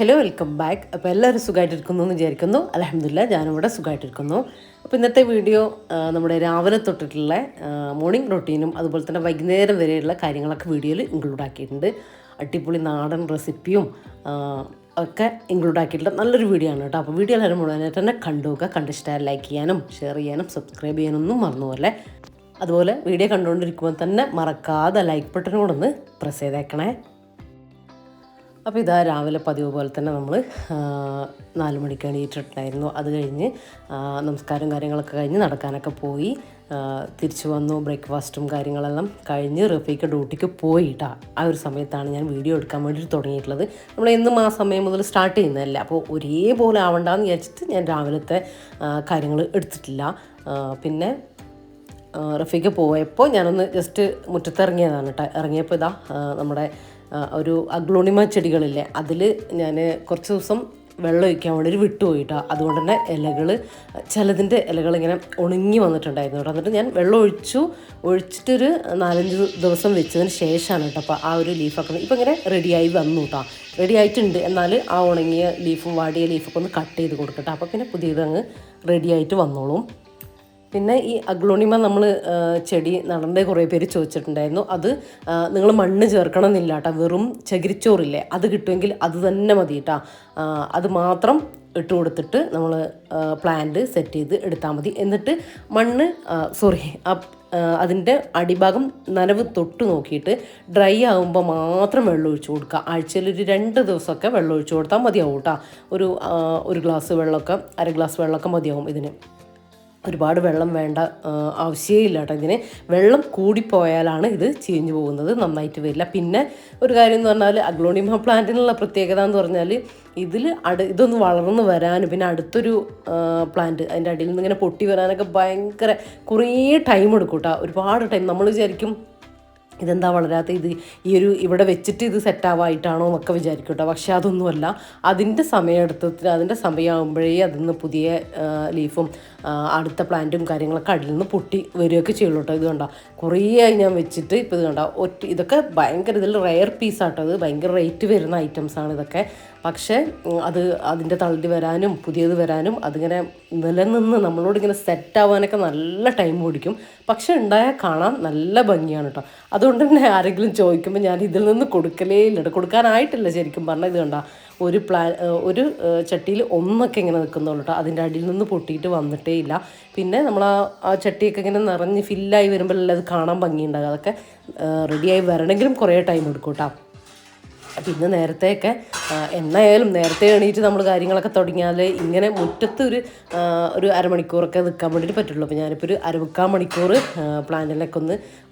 Hello welcome back. അപ്പോൾ എല്ലാവരും സുഖമായിട്ടിരിക്കുന്നു എന്ന് വിചാരിക്കുന്നു. അൽഹംദുലില്ലാഹ് ഞാനിവിടെ സുഖമായിട്ടിരിക്കുന്നു. അപ്പോൾ ഇന്നത്തെ വീഡിയോ നമ്മുടെ രാവിലെ തൊട്ടിട്ടുള്ള മോർണിംഗ് റൊട്ടീനും അതുപോലെ തന്നെ വൈകുന്നേരം വരെയുള്ള കാര്യങ്ങളൊക്കെ വീഡിയോയിൽ ഇൻക്ലൂഡ് ആക്കിയിട്ടുണ്ട്. അടിപൊളി നാടൻ റെസിപ്പിയും ഒക്കെ ഇൻക്ലൂഡ് ആക്കിയിട്ടുള്ള നല്ലൊരു വീഡിയോ ആണ് കേട്ടോ. അപ്പോൾ വീഡിയോ എല്ലാവരും മുഴുവനായിട്ട് തന്നെ കണ്ടുപോകുക. കണ്ടിഷ്ടമായി ലൈക്ക് ചെയ്യാനും ഷെയർ ചെയ്യാനും സബ്സ്ക്രൈബ് ചെയ്യാനൊന്നും മറന്നുപോലെ. അതുപോലെ വീഡിയോ കണ്ടുകൊണ്ടിരിക്കുമ്പോൾ തന്നെ മറക്കാതെ ലൈക്ക് ബട്ടൺ കൂടെ ഒന്ന് പ്രസ് ചെയ്തേക്കണേ. അപ്പോൾ ഇതാ രാവിലെ പതിവ് പോലെ തന്നെ നമ്മൾ 4 മണിക്ക് എണീറ്റിട്ടുണ്ടായിരുന്നു. അത് കഴിഞ്ഞ് നമസ്കാരം കാര്യങ്ങളൊക്കെ കഴിഞ്ഞ് നടക്കാനൊക്കെ പോയി തിരിച്ചു വന്നു. ബ്രേക്ക്ഫാസ്റ്റും കാര്യങ്ങളെല്ലാം കഴിഞ്ഞ് റഫീക്ക് ഡ്യൂട്ടിക്ക് പോയിട്ടാ. ആ ഒരു സമയത്താണ് ഞാൻ വീഡിയോ എടുക്കാൻ വേണ്ടിയിട്ട് തുടങ്ങിയിട്ടുള്ളത്. നമ്മൾ എന്നും ആ സമയം മുതൽ സ്റ്റാർട്ട് ചെയ്യുന്നതല്ല. അപ്പോൾ ഒരേപോലെ ആവണ്ടെന്ന് വിചാരിച്ചിട്ട് ഞാൻ രാവിലത്തെ കാര്യങ്ങൾ എടുത്തിട്ടില്ല. പിന്നെ റഫീക്ക് പോയപ്പോൾ ഞാനൊന്ന് ജസ്റ്റ് മുറ്റത്തിറങ്ങിയതാണ് കേട്ടോ. ഇറങ്ങിയപ്പോൾ ഇതാ നമ്മുടെ ഒരു അഗ്ലോണിമ ചെടികളില്ലേ, അതിൽ ഞാൻ കുറച്ച് ദിവസം വെള്ളം ഒഴിക്കാൻ വേണ്ടി വിട്ടുപോയിട്ടോ. അതുകൊണ്ട് തന്നെ ഇലകൾ ചിലതിൻ്റെ ഇലകളിങ്ങനെ ഉണങ്ങി വന്നിട്ടുണ്ടായിരുന്നു കേട്ടോ. എന്നിട്ട് ഞാൻ വെള്ളം ഒഴിച്ചിട്ടൊരു 4-5 ദിവസം വെച്ചതിന് ശേഷമാണ് കേട്ടോ അപ്പോൾ ആ ഒരു ലീഫൊക്കെ ഇപ്പോൾ ഇങ്ങനെ റെഡിയായി വന്നു കേട്ടോ. റെഡി ആയിട്ടുണ്ട്. എന്നാൽ ആ ഉണങ്ങിയ ലീഫും വാടിയ ലീഫൊക്കെ ഒന്ന് കട്ട് ചെയ്ത് കൊടുക്കട്ടെ. അപ്പോൾ പിന്നെ പുതിയത് അങ്ങ് റെഡി ആയിട്ട് വന്നോളും. പിന്നെ ഈ അഗ്ലോണിമ നമ്മൾ ചെടി നടന്നേ കുറേ പേര് ചോദിച്ചിട്ടുണ്ടായിരുന്നു. അത് നിങ്ങൾ മണ്ണ് ചേർക്കണം എന്നില്ല കേട്ടോ. വെറും ചകിരിച്ചോറില്ലേ, അത് കിട്ടുമെങ്കിൽ അത് തന്നെ മതി കേട്ടോ. അത് മാത്രം ഇട്ട് കൊടുത്തിട്ട് നമ്മൾ പ്ലാന്റ് സെറ്റ് ചെയ്ത് എടുത്താൽ മതി. എന്നിട്ട് അതിൻ്റെ അടിഭാഗം നനവ് തൊട്ട് നോക്കിയിട്ട് ഡ്രൈ ആകുമ്പോൾ മാത്രം വെള്ളം ഒഴിച്ചു കൊടുക്കുക. ആഴ്ചയിൽ ഒരു 2 ദിവസമൊക്കെ വെള്ളം ഒഴിച്ചു കൊടുത്താൽ മതിയാവും കേട്ടോ. ഒരു ഗ്ലാസ് വെള്ളമൊക്കെ 1/2 ഗ്ലാസ് വെള്ളമൊക്കെ മതിയാവും ഇതിന്. ഒരുപാട് വെള്ളം വേണ്ട ആവശ്യമില്ല കേട്ടോ. ഇതിന് വെള്ളം കൂടിപ്പോയാലാണ് ഇത് ചീഞ്ഞു പോകുന്നത്, നന്നായിട്ട് വരില്ല. പിന്നെ ഒരു കാര്യം എന്ന് പറഞ്ഞാൽ അഗ്ലോണിമ പ്ലാന്റിനുള്ള പ്രത്യേകത എന്ന് പറഞ്ഞാൽ ഇതൊന്ന് വളർന്ന് വരാനും പിന്നെ അടുത്തൊരു പ്ലാന്റ് അതിൻ്റെ അടിയിൽ നിന്ന് ഇങ്ങനെ പൊട്ടി വരാനൊക്കെ ഭയങ്കര കുറേ ടൈം എടുക്കും കേട്ടോ. ഒരുപാട് ടൈം. നമ്മൾ വിചാരിക്കും ഇതെന്താ വളരാത്ത, ഇവിടെ വെച്ചിട്ട് ഇത് സെറ്റാവായിട്ടാണോ എന്നൊക്കെ വിചാരിക്കും കേട്ടോ. പക്ഷേ അതൊന്നുമല്ല. അതിൻ്റെ സമയമെടുത്തത്തിന് അതിൻ്റെ സമയമാകുമ്പോഴേ അതിൽ നിന്ന് പുതിയ ലീഫും അടുത്ത പ്ലാന്റും കാര്യങ്ങളൊക്കെ അടിയിൽ നിന്ന് പൊട്ടി വരികയൊക്കെ ചെയ്യുള്ളൂ കേട്ടോ. ഇത് കണ്ടോ, കുറേ ആയി ഞാൻ വെച്ചിട്ട് ഇപ്പോൾ ഇത് കണ്ടോ ഇതൊക്കെ ഭയങ്കര ഇതിൽ റെയർ പീസാട്ടോ. അത് ഭയങ്കര റേറ്റ് വരുന്ന ഐറ്റംസാണ് ഇതൊക്കെ. പക്ഷേ അതിൻ്റെ തളരി വരാനും പുതിയത് വരാനും അതിങ്ങനെ നിലനിന്ന് നമ്മളോടിങ്ങനെ സെറ്റാവാനൊക്കെ നല്ല ടൈം പിടിക്കും. പക്ഷെ ഉണ്ടായാൽ കാണാൻ നല്ല ഭംഗിയാണ് കേട്ടോ. അതുകൊണ്ട് തന്നെ ആരെങ്കിലും ചോദിക്കുമ്പോൾ ഞാൻ ഇതിൽ നിന്ന് കൊടുക്കലേ ഇല്ല കേട്ടോ. കൊടുക്കാനായിട്ടില്ല ശരിക്കും പറഞ്ഞാൽ. ഇത് കണ്ടോ ഒരു ചട്ടിയിൽ ഒന്നൊക്കെ ഇങ്ങനെ നിൽക്കുന്നുള്ളൂ കേട്ടോ. അതിൻ്റെ അടിയിൽ നിന്ന് പൊട്ടിയിട്ട് വന്നിട്ടേ ഇല്ല. പിന്നെ നമ്മൾ ആ ചട്ടിയൊക്കെ ഇങ്ങനെ നിറഞ്ഞ് ഫില്ലായി വരുമ്പോഴല്ലേ അത് കാണാൻ ഭംഗിയുണ്ടാകും. അതൊക്കെ റെഡിയായി വരണമെങ്കിലും കുറേ ടൈം എടുക്കും കേട്ടോ. പിന്നെ നേരത്തെയൊക്കെ എന്നായാലും നേരത്തെ എണീറ്റ് നമ്മൾ കാര്യങ്ങളൊക്കെ തുടങ്ങിയാൽ ഇങ്ങനെ മുറ്റത്ത് ഒരു അരമണിക്കൂറൊക്കെ നിൽക്കാൻ വേണ്ടിയിട്ട് പറ്റുള്ളൂ. അപ്പോൾ ഞാനിപ്പോൾ ഒരു 1/4 മണിക്കൂർ പ്ലാന്റിലൊക്കെ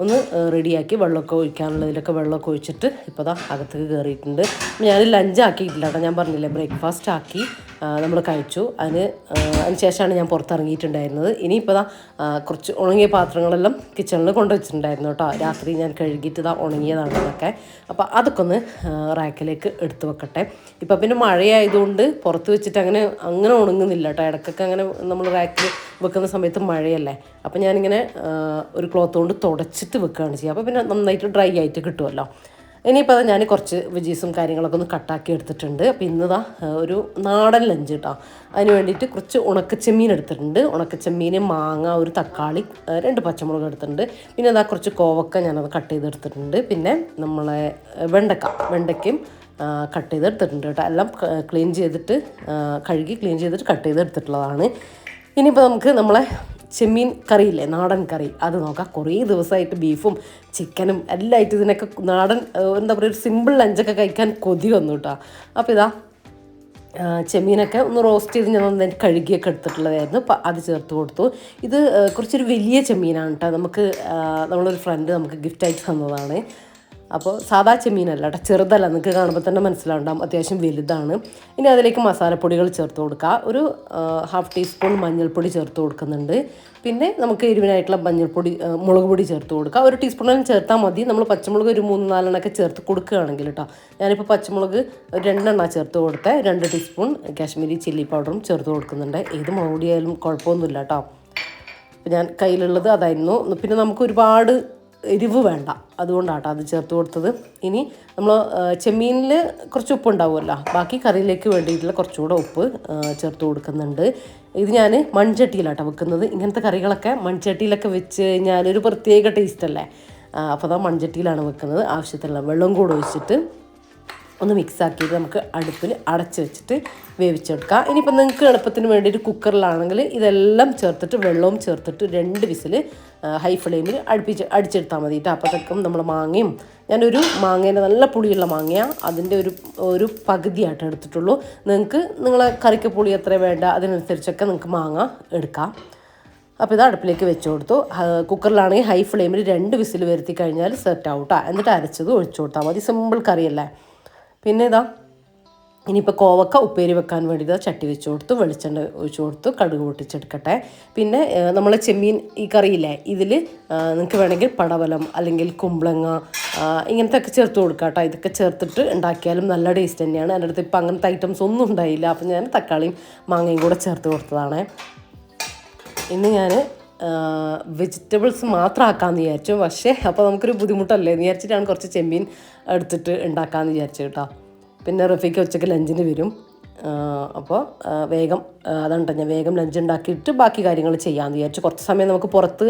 ഒന്ന് റെഡിയാക്കി വെള്ളമൊക്കെ ഒഴിക്കാനുള്ളതിലൊക്കെ വെള്ളമൊക്കെ ഒഴിച്ചിട്ട് ഇപ്പോൾ ദാ അകത്തേക്ക് കയറിയിട്ടുണ്ട്. ഞാൻ ലഞ്ച് ആക്കിയിട്ടില്ല കേട്ടോ. ഞാൻ പറഞ്ഞില്ലേ, ബ്രേക്ക്ഫാസ്റ്റ് ആക്കി നമ്മൾ കഴിച്ചു. അതിന് ശേഷമാണ് ഞാൻ പുറത്തിറങ്ങിയിട്ടുണ്ടായിരുന്നത്. ഇനിയിപ്പോൾ കുറച്ച് ഉണങ്ങിയ പാത്രങ്ങളെല്ലാം കിച്ചണിൽ കൊണ്ടുവച്ചിട്ടുണ്ടായിരുന്നു കേട്ടോ. രാത്രി ഞാൻ കഴുകിയിട്ട് ഉണങ്ങിയതാണ് അതൊക്കെ. അപ്പോൾ അതൊക്കെ ഒന്ന് റാക്കിലേക്ക് എടുത്ത് വെക്കട്ടെ. ഇപ്പം പിന്നെ മഴയായതുകൊണ്ട് പുറത്ത് വെച്ചിട്ട് അങ്ങനെ ഉണങ്ങുന്നില്ല കേട്ടോ. ഇടയ്ക്കൊക്കെ അങ്ങനെ നമ്മൾ റാക്കിൽ വെക്കുന്ന സമയത്ത് മഴയല്ലേ. അപ്പോൾ ഞാനിങ്ങനെ ഒരു ക്ലോത്ത് കൊണ്ട് തുടച്ചിട്ട് വെക്കുകയാണ് ചെയ്യുക. അപ്പോൾ പിന്നെ നന്നായിട്ട് ഡ്രൈ ആയിട്ട് കിട്ടുമല്ലോ. ഇനിയിപ്പോൾ ഞാൻ കുറച്ച് വെജീസും കാര്യങ്ങളൊക്കെ ഒന്ന് കട്ടാക്കി എടുത്തിട്ടുണ്ട്. അപ്പോൾ ഇന്നതാ ഒരു നാടൻ ലഞ്ച് കേട്ടോ. അതിന് വേണ്ടിയിട്ട് കുറച്ച് ഉണക്കച്ചെമ്മീൻ എടുത്തിട്ടുണ്ട്. ഉണക്കച്ചെമ്മീൻ, മാങ്ങ, ഒരു തക്കാളി, 2 പച്ചമുളക് എടുത്തിട്ടുണ്ട്. പിന്നെ അതാ കുറച്ച് കോവക്ക ഞാനത് കട്ട് ചെയ്തെടുത്തിട്ടുണ്ട്. പിന്നെ നമ്മളെ വെണ്ടയ്ക്കും കട്ട് ചെയ്തെടുത്തിട്ടുണ്ട് കേട്ടോ. എല്ലാം കഴുകി ക്ലീൻ ചെയ്തിട്ട് കട്ട് ചെയ്തെടുത്തിട്ടുള്ളതാണ്. ഇനിയിപ്പോൾ നമുക്ക് നമ്മളെ ചെമ്മീൻ കറിയില്ലേ, നാടൻ കറി, അത് നോക്കാം. കുറേ ദിവസമായിട്ട് ബീഫും ചിക്കനും എല്ലാം ആയിട്ട് ഇതിനൊക്കെ നാടൻ എന്താ പറയുക ഒരു സിമ്പിൾ ലഞ്ചൊക്കെ കഴിക്കാൻ കൊതി വന്നു കേട്ടോ. അപ്പോൾ ഇതാ ചെമ്മീനൊക്കെ ഒന്ന് റോസ്റ്റ് ചെയ്ത് ഞാൻ നന്നായിട്ട് കഴുകിയൊക്കെ എടുത്തിട്ടുള്ളതായിരുന്നു. അപ്പോൾ അത് ചേർത്ത് കൊടുത്തു. ഇത് കുറച്ചൊരു വലിയ ചെമ്മീനാണ് കേട്ടോ. നമ്മളൊരു ഫ്രണ്ട് നമുക്ക് ഗിഫ്റ്റായിട്ട് തന്നതാണ്. അപ്പോൾ സാധാ ചെമ്മീനല്ല കേട്ടോ, ചെറുതല്ല. നിങ്ങൾക്ക് കാണുമ്പോൾ തന്നെ മനസ്സിലാവുണ്ടാകും, അത്യാവശ്യം വലുതാണ്. ഇനി അതിലേക്ക് മസാലപ്പൊടികൾ ചേർത്ത് കൊടുക്കുക. ഒരു 1/2 ടീസ്പൂൺ മഞ്ഞൾപ്പൊടി ചേർത്ത് കൊടുക്കുന്നുണ്ട്. പിന്നെ നമുക്ക് എരിവിനായിട്ടുള്ള മുളക് പൊടി ചേർത്ത് കൊടുക്കുക. 1 ടീസ്പൂണും ചേർത്താൽ മതി. നമ്മൾ പച്ചമുളക് ഒരു 3-4 എണ്ണമൊക്കെ ചേർത്ത് കൊടുക്കുകയാണെങ്കിൽ കേട്ടോ. ഞാനിപ്പോൾ പച്ചമുളക് 2 എണ്ണ ചേർത്ത് കൊടുത്ത് 2 ടീസ്പൂൺ കാശ്മീരി ചില്ലി പൗഡറും ചേർത്ത് കൊടുക്കുന്നുണ്ട്. ഏത് മുളക് പൊടിയായാലും കുഴപ്പമൊന്നുമില്ല കേട്ടോ. അപ്പോൾ ഞാൻ കയ്യിലുള്ളത് അതായിരുന്നു. പിന്നെ നമുക്ക് ഒരുപാട് എരിവ് വേണ്ട, അതുകൊണ്ടാട്ടോ അത് ചേർത്ത് കൊടുത്തത്. ഇനി നമ്മൾ ചെമ്മീനിൽ കുറച്ച് ഉപ്പ് ഉണ്ടാവുമല്ലോ, ബാക്കി കറിയിലേക്ക് വേണ്ടിയിട്ടുള്ള കുറച്ചുകൂടെ ഉപ്പ് ചേർത്ത് കൊടുക്കുന്നുണ്ട്. ഇത് ഞാൻ മൺചട്ടിയിലാട്ടോ വെക്കുന്നത്. ഇങ്ങനത്തെ കറികളൊക്കെ മൺചട്ടിയിലൊക്കെ വെച്ച് കഴിഞ്ഞാൽ ഒരു പ്രത്യേക ടേസ്റ്റ് അല്ലേ. അപ്പോൾ അതാ മൺചട്ടിയിലാണ് വെക്കുന്നത്. ആവശ്യത്തിലുള്ള വെള്ളം കൂടെ ഒഴിച്ചിട്ട് ഒന്ന് മിക്സ് ആക്കിയിട്ട് നമുക്ക് അടുപ്പിൽ അടച്ച് വെച്ചിട്ട് വേവിച്ചെടുക്കാം. ഇനിയിപ്പോൾ നിങ്ങൾക്ക് എളുപ്പത്തിന് വേണ്ടിയിട്ട് കുക്കറിലാണെങ്കിൽ ഇതെല്ലാം ചേർത്തിട്ട് വെള്ളവും ചേർത്തിട്ട് 2 വിസിൽ ഹൈ ഫ്ലെയിമിൽ അടിച്ചെടുത്താൽ മതി കേട്ടോ. അപ്പോഴത്തേക്കും നമ്മൾ മാങ്ങയും, ഞാനൊരു മാങ്ങേൻ്റെ നല്ല പുളിയുള്ള മാങ്ങയാണ്, അതിൻ്റെ ഒരു പകുതിയായിട്ട് എടുത്തിട്ടുള്ളൂ. നിങ്ങൾക്ക് നിങ്ങളെ കറിക്ക് പുളി എത്ര വേണ്ട അതിനനുസരിച്ചൊക്കെ നിങ്ങൾക്ക് മാങ്ങ എടുക്കാം. അപ്പോൾ ഇത് അടുപ്പിലേക്ക് വെച്ച് കൊടുത്തു. കുക്കറിലാണെങ്കിൽ ഹൈ ഫ്ലെയിമിൽ 2 വിസിൽ വരുത്തി കഴിഞ്ഞാൽ സെറ്റ് ആവും കേട്ടോ. എന്നിട്ട് അരച്ചത് ഒഴിച്ചു കൊടുത്താൽ മതി. സിമ്പിൾ കറിയല്ലേ. പിന്നെ ഇതാ ഇനിയിപ്പോൾ കോവക്ക ഉപ്പേരി വെക്കാൻ വേണ്ടിയിട്ട് ചട്ടി വെച്ച് കൊടുത്തു, വെളിച്ചെണ്ണ ഒഴിച്ച് കൊടുത്തു, കടുക് പൊട്ടിച്ചെടുക്കട്ടെ. പിന്നെ നമ്മൾ ചെമ്മീൻ ഈ കറിയില്ലേ, ഇതിൽ നിങ്ങൾക്ക് വേണമെങ്കിൽ പടവലം അല്ലെങ്കിൽ കുമ്പളങ്ങ ഇങ്ങനത്തെ ഒക്കെ ചേർത്ത് കൊടുക്കാം കേട്ടോ. ഇതൊക്കെ ചേർത്തിട്ട് ഉണ്ടാക്കിയാലും നല്ല ടേസ്റ്റ് തന്നെയാണ്. എൻ്റെ അടുത്ത് ഇപ്പോൾ അങ്ങനത്തെ ഐറ്റംസ് ഒന്നും ഉണ്ടായില്ല, അപ്പോൾ ഞാൻ തക്കാളിയും മാങ്ങയും കൂടെ ചേർത്ത് കൊടുത്തതാണ്. ഇന്ന് ഞാൻ വെജിറ്റബിൾസ് മാത്രം ആക്കാമെന്ന് വിചാരിച്ചു. പക്ഷേ അപ്പോൾ നമുക്കൊരു ബുദ്ധിമുട്ടല്ലേ എന്ന് വിചാരിച്ചിട്ടാണ് കുറച്ച് ചെമ്മീൻ എടുത്തിട്ട് ഉണ്ടാക്കാമെന്ന് വിചാരിച്ചു കേട്ടോ. പിന്നെ റഫീക്ക് ഉച്ചയ്ക്ക് ലഞ്ചിന് വരും. അപ്പോൾ വേഗം അതുകൊണ്ട് ഞാൻ വേഗം ലഞ്ച് ഉണ്ടാക്കിയിട്ട് ബാക്കി കാര്യങ്ങൾ ചെയ്യാമെന്ന് വിചാരിച്ചു. കുറച്ച് സമയം നമുക്ക് പുറത്ത്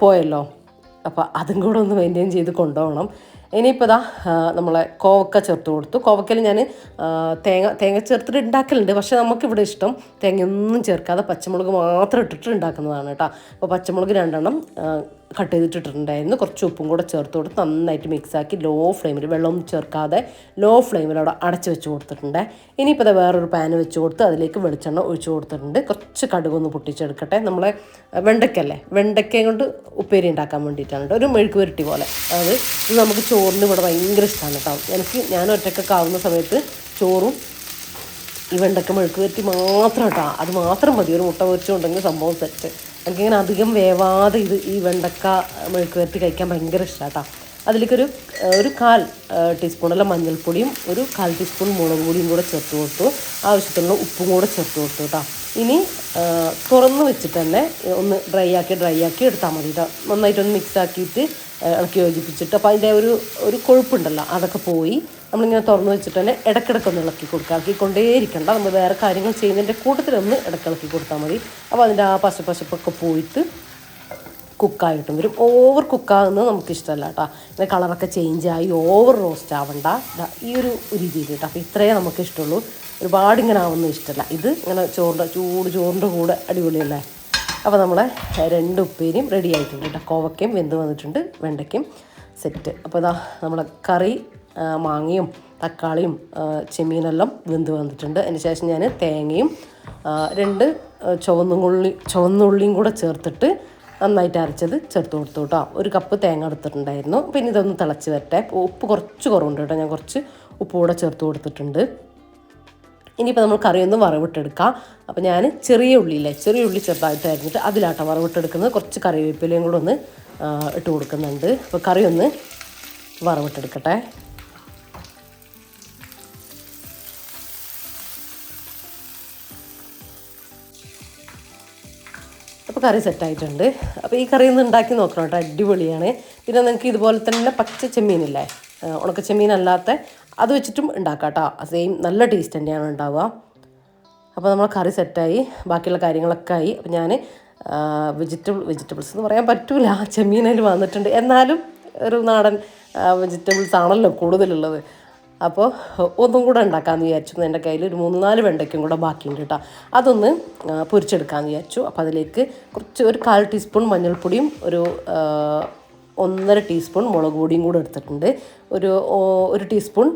പോയല്ലോ, അപ്പോൾ അതും കൂടെ ഒന്ന് മെയിൻറ്റെയിൻ ചെയ്ത് കൊണ്ടുപോകണം. ഇനിയിപ്പോൾ ഇതാ നമ്മളെ കോവക്ക ചേർത്ത് കൊടുത്തു. കോവക്കയിൽ ഞാൻ തേങ്ങ ചേർത്തിട്ട് ഉണ്ടാക്കലുണ്ട്, പക്ഷേ നമുക്കിവിടെ ഇഷ്ടം തേങ്ങയൊന്നും ചേർക്കാതെ പച്ചമുളക് മാത്രം ഇട്ടിട്ട് ഉണ്ടാക്കുന്നതാണ് കേട്ടോ. അപ്പോൾ പച്ചമുളക് 2 കട്ട് ചെയ്തിട്ടിട്ടുണ്ടായിരുന്നു. കുറച്ച് ഉപ്പും കൂടെ ചേർത്ത് കൊടുത്ത് നന്നായിട്ട് മിക്സാക്കി ലോ ഫ്ലെയിമിൽ, വെള്ളമൊന്നും ചേർക്കാതെ ലോ ഫ്ലെയിമിൽ അവിടെ അടച്ച് വെച്ച് കൊടുത്തിട്ടുണ്ട്. ഇനിയിപ്പോൾ അത് വേറൊരു പാൻ വെച്ച് കൊടുത്ത് അതിലേക്ക് വെളിച്ചെണ്ണ ഒഴിച്ച് കൊടുത്തിട്ടുണ്ട്. കുറച്ച് കടുകൊന്ന് പൊട്ടിച്ചെടുക്കട്ടെ. നമ്മളെ വെണ്ടയ്ക്കല്ലേ, വെണ്ടയ്ക്കയും കൊണ്ട് ഉപ്പേരി ഉണ്ടാക്കാൻ വേണ്ടിയിട്ടാണ് കേട്ടോ. ഒരു മെഴുക്ക് പുരട്ടി പോലെ. അത് ഇത് നമുക്ക് ചോറിന് ഇവിടെ ഭയങ്കര ഇഷ്ടമാണ് കേട്ടോ. ഞാൻ ഒറ്റക്കൊക്കെ ആവുന്ന സമയത്ത് ചോറും ഈ വെണ്ടയ്ക്ക മെഴുക്ക് പുരട്ടി മാത്രം കേട്ടോ, അത് മാത്രം മതി. ഒരു മുട്ട പൊരിച്ചുകൊണ്ടെങ്കിൽ സംഭവം സെറ്റ്. എനിക്കിങ്ങനെ അധികം വേവാതെ ഈ വെണ്ടക്ക മെഴുക്ക് പുരട്ടി കഴിക്കാൻ ഭയങ്കര ഇഷ്ടമാണ് കേട്ടോ. അതിലേക്കൊരു 1/4 ടീസ്പൂണല്ല മഞ്ഞൾപ്പൊടിയും 1/4 ടീസ്പൂൺ മുളക് പൊടിയും കൂടെ ചേർത്ത് കൊടുത്തു. ആവശ്യത്തിനുള്ള ഉപ്പും കൂടെ ചേർത്ത് കൊടുത്തു കേട്ടോ. ഇനി തുറന്ന് വെച്ചിട്ട് തന്നെ ഒന്ന് ഡ്രൈ ആക്കി എടുത്താൽ മതി കേട്ടോ. നന്നായിട്ടൊന്ന് മിക്സ് ആക്കിയിട്ട് ഇളക്കി യോജിപ്പിച്ചിട്ട്, അപ്പോൾ അതിൻ്റെ ഒരു കൊഴുപ്പുണ്ടല്ലോ അതൊക്കെ പോയി നമ്മളിങ്ങനെ തുറന്ന് വെച്ചിട്ട് തന്നെ ഇടയ്ക്കിടയ്ക്കൊന്ന് ഇളക്കിക്കൊണ്ടേയിരിക്കണ്ട. നമ്മൾ വേറെ കാര്യങ്ങൾ ചെയ്യുന്നതിൻ്റെ കൂട്ടത്തിലൊന്ന് ഇളക്കി കൊടുത്താൽ മതി. അപ്പോൾ അതിൻ്റെ ആ പശപ്പൊക്കെ പോയിട്ട് കുക്കായിട്ടും വരും. ഓവർ കുക്കാകുന്നത് നമുക്കിഷ്ടമല്ല കേട്ടോ. ഇങ്ങനെ കളറൊക്കെ ചേഞ്ചായി ഓവർ റോസ്റ്റ് ആവണ്ട, ഈ ഒരു രീതിയിൽ കേട്ടോ. അപ്പോൾ ഇത്രയേ നമുക്ക് ഇഷ്ടമുള്ളൂ. ഒരുപാട് ഇങ്ങനെ ആവുന്നത് ഇഷ്ടമല്ല. ഇത് ഇങ്ങനെ ചോറിൻ്റെ കൂടെ അടിപൊളിയല്ലേ. അപ്പോൾ നമ്മളെ 2 ഉപ്പേരിയും റെഡി ആയിട്ടുണ്ട് കേട്ടോ. കോവക്കയും വെന്ത് വന്നിട്ടുണ്ട്, വെണ്ടയ്ക്കും സെറ്റ്. അപ്പോൾ ഇതാ നമ്മളെ കറി മാങ്ങയും തക്കാളിയും ചെമ്മീനെല്ലാം വെന്ത് വന്നിട്ടുണ്ട്. അതിന് ശേഷം ഞാൻ തേങ്ങയും 2 ചുവന്നുള്ളിയും കൂടെ ചേർത്തിട്ട് നന്നായിട്ട് അരച്ചത് ചേർത്ത് കൊടുത്തു കേട്ടോ. 1 കപ്പ് തേങ്ങ എടുത്തിട്ടുണ്ടായിരുന്നു. പിന്നെ ഇതൊന്ന് തിളച്ച് വരട്ടെ. ഉപ്പ് കുറച്ച് കുറവുണ്ട് കേട്ടോ, ഞാൻ കുറച്ച് ഉപ്പ് കൂടെ ചേർത്ത് കൊടുത്തിട്ടുണ്ട്. ഇനിയിപ്പോൾ നമ്മൾ കറിയൊന്ന് വറവിട്ടെടുക്കാം. അപ്പോൾ ഞാൻ ചെറിയ ഉള്ളി ചെറുതായിട്ട് അരിഞ്ഞിട്ട് അതിലാട്ടോ വറവിട്ടെടുക്കുന്നത്. കുറച്ച് കറിവേപ്പിലയും കൂടെ ഒന്ന് ഇട്ട് കൊടുക്കുന്നുണ്ട്. അപ്പോൾ കറി ഒന്ന് വറവിട്ടെടുക്കട്ടെ. അപ്പോൾ കറി സെറ്റായിട്ടുണ്ട്. അപ്പോൾ ഈ കറി ഒന്ന് ഉണ്ടാക്കി നോക്കണം കേട്ടോ, അടിപൊളിയാണ്. പിന്നെ നിങ്ങൾക്ക് ഇതുപോലെ തന്നെ പച്ച ചെമ്മീനില്ലേ, ഉണക്ക ചെമ്മീനല്ലാത്ത അത് വെച്ചിട്ടും ഉണ്ടാക്കാം കേട്ടോ. സെയിം നല്ല ടേസ്റ്റ് തന്നെയാണ് ഉണ്ടാവുക. അപ്പോൾ നമ്മൾ കറി സെറ്റായി, ബാക്കിയുള്ള കാര്യങ്ങളൊക്കെ ആയി. അപ്പോൾ ഞാൻ വെജിറ്റബിൾസ് എന്ന് പറയാൻ പറ്റില്ല, ചെമ്മീനിൽ വന്നിട്ടുണ്ട്. എന്നാലും ഒരു നാടൻ വെജിറ്റബിൾസ് ആണല്ലോ കൂടുതലുള്ളത്. അപ്പോൾ ഒന്നും കൂടെ ഉണ്ടാക്കാമെന്ന് വിചാരിച്ചു. എൻ്റെ കയ്യിൽ ഒരു 3-4 വെണ്ടയ്ക്കും കൂടെ ബാക്കിയുണ്ട് കേട്ടോ. അതൊന്ന് പൊരിച്ചെടുക്കാമെന്ന് വിചാരിച്ചു. അപ്പോൾ അതിലേക്ക് കുറച്ച് 1/4 ടീസ്പൂൺ മഞ്ഞൾപ്പൊടിയും 1.5 ടീസ്പൂൺ മുളക് പൊടിയും കൂടെ എടുത്തിട്ടുണ്ട്. ഒരു ടീസ്പൂൺ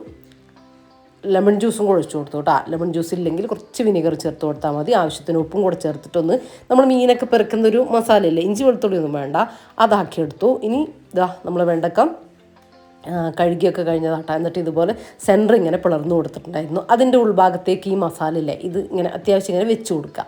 ലെമൺ ജ്യൂസും കൂടെ ഒഴിച്ച് കൊടുത്തു കേട്ടോ. ലെമൺ ജ്യൂസ് ഇല്ലെങ്കിൽ കുറച്ച് വിനെഗർ ചേർത്ത് കൊടുത്താൽ മതി. ആവശ്യത്തിന് ഉപ്പും കൂടെ ചേർത്തിട്ടൊന്ന് നമ്മൾ മീനൊക്കെ പെറുക്കുന്ന ഒരു മസാലയില്ലേ, ഇഞ്ചി വെളുത്തുള്ളി ഒന്നും വേണ്ട, അതാക്കിയെടുത്തു. ഇനി ഇതാ നമ്മൾ വെണ്ടക്കം കഴുകിയൊക്കെ കഴിഞ്ഞതാട്ടോ. എന്നിട്ട് ഇതുപോലെ സെൻറ്റർ ഇങ്ങനെ പിളർന്നു കൊടുത്തിട്ടുണ്ടായിരുന്നു. അതിൻ്റെ ഉൾഭാഗത്തേക്ക് ഈ മസാലയില്ലേ ഇത് ഇങ്ങനെ അത്യാവശ്യം ഇങ്ങനെ വെച്ച് കൊടുക്കുക.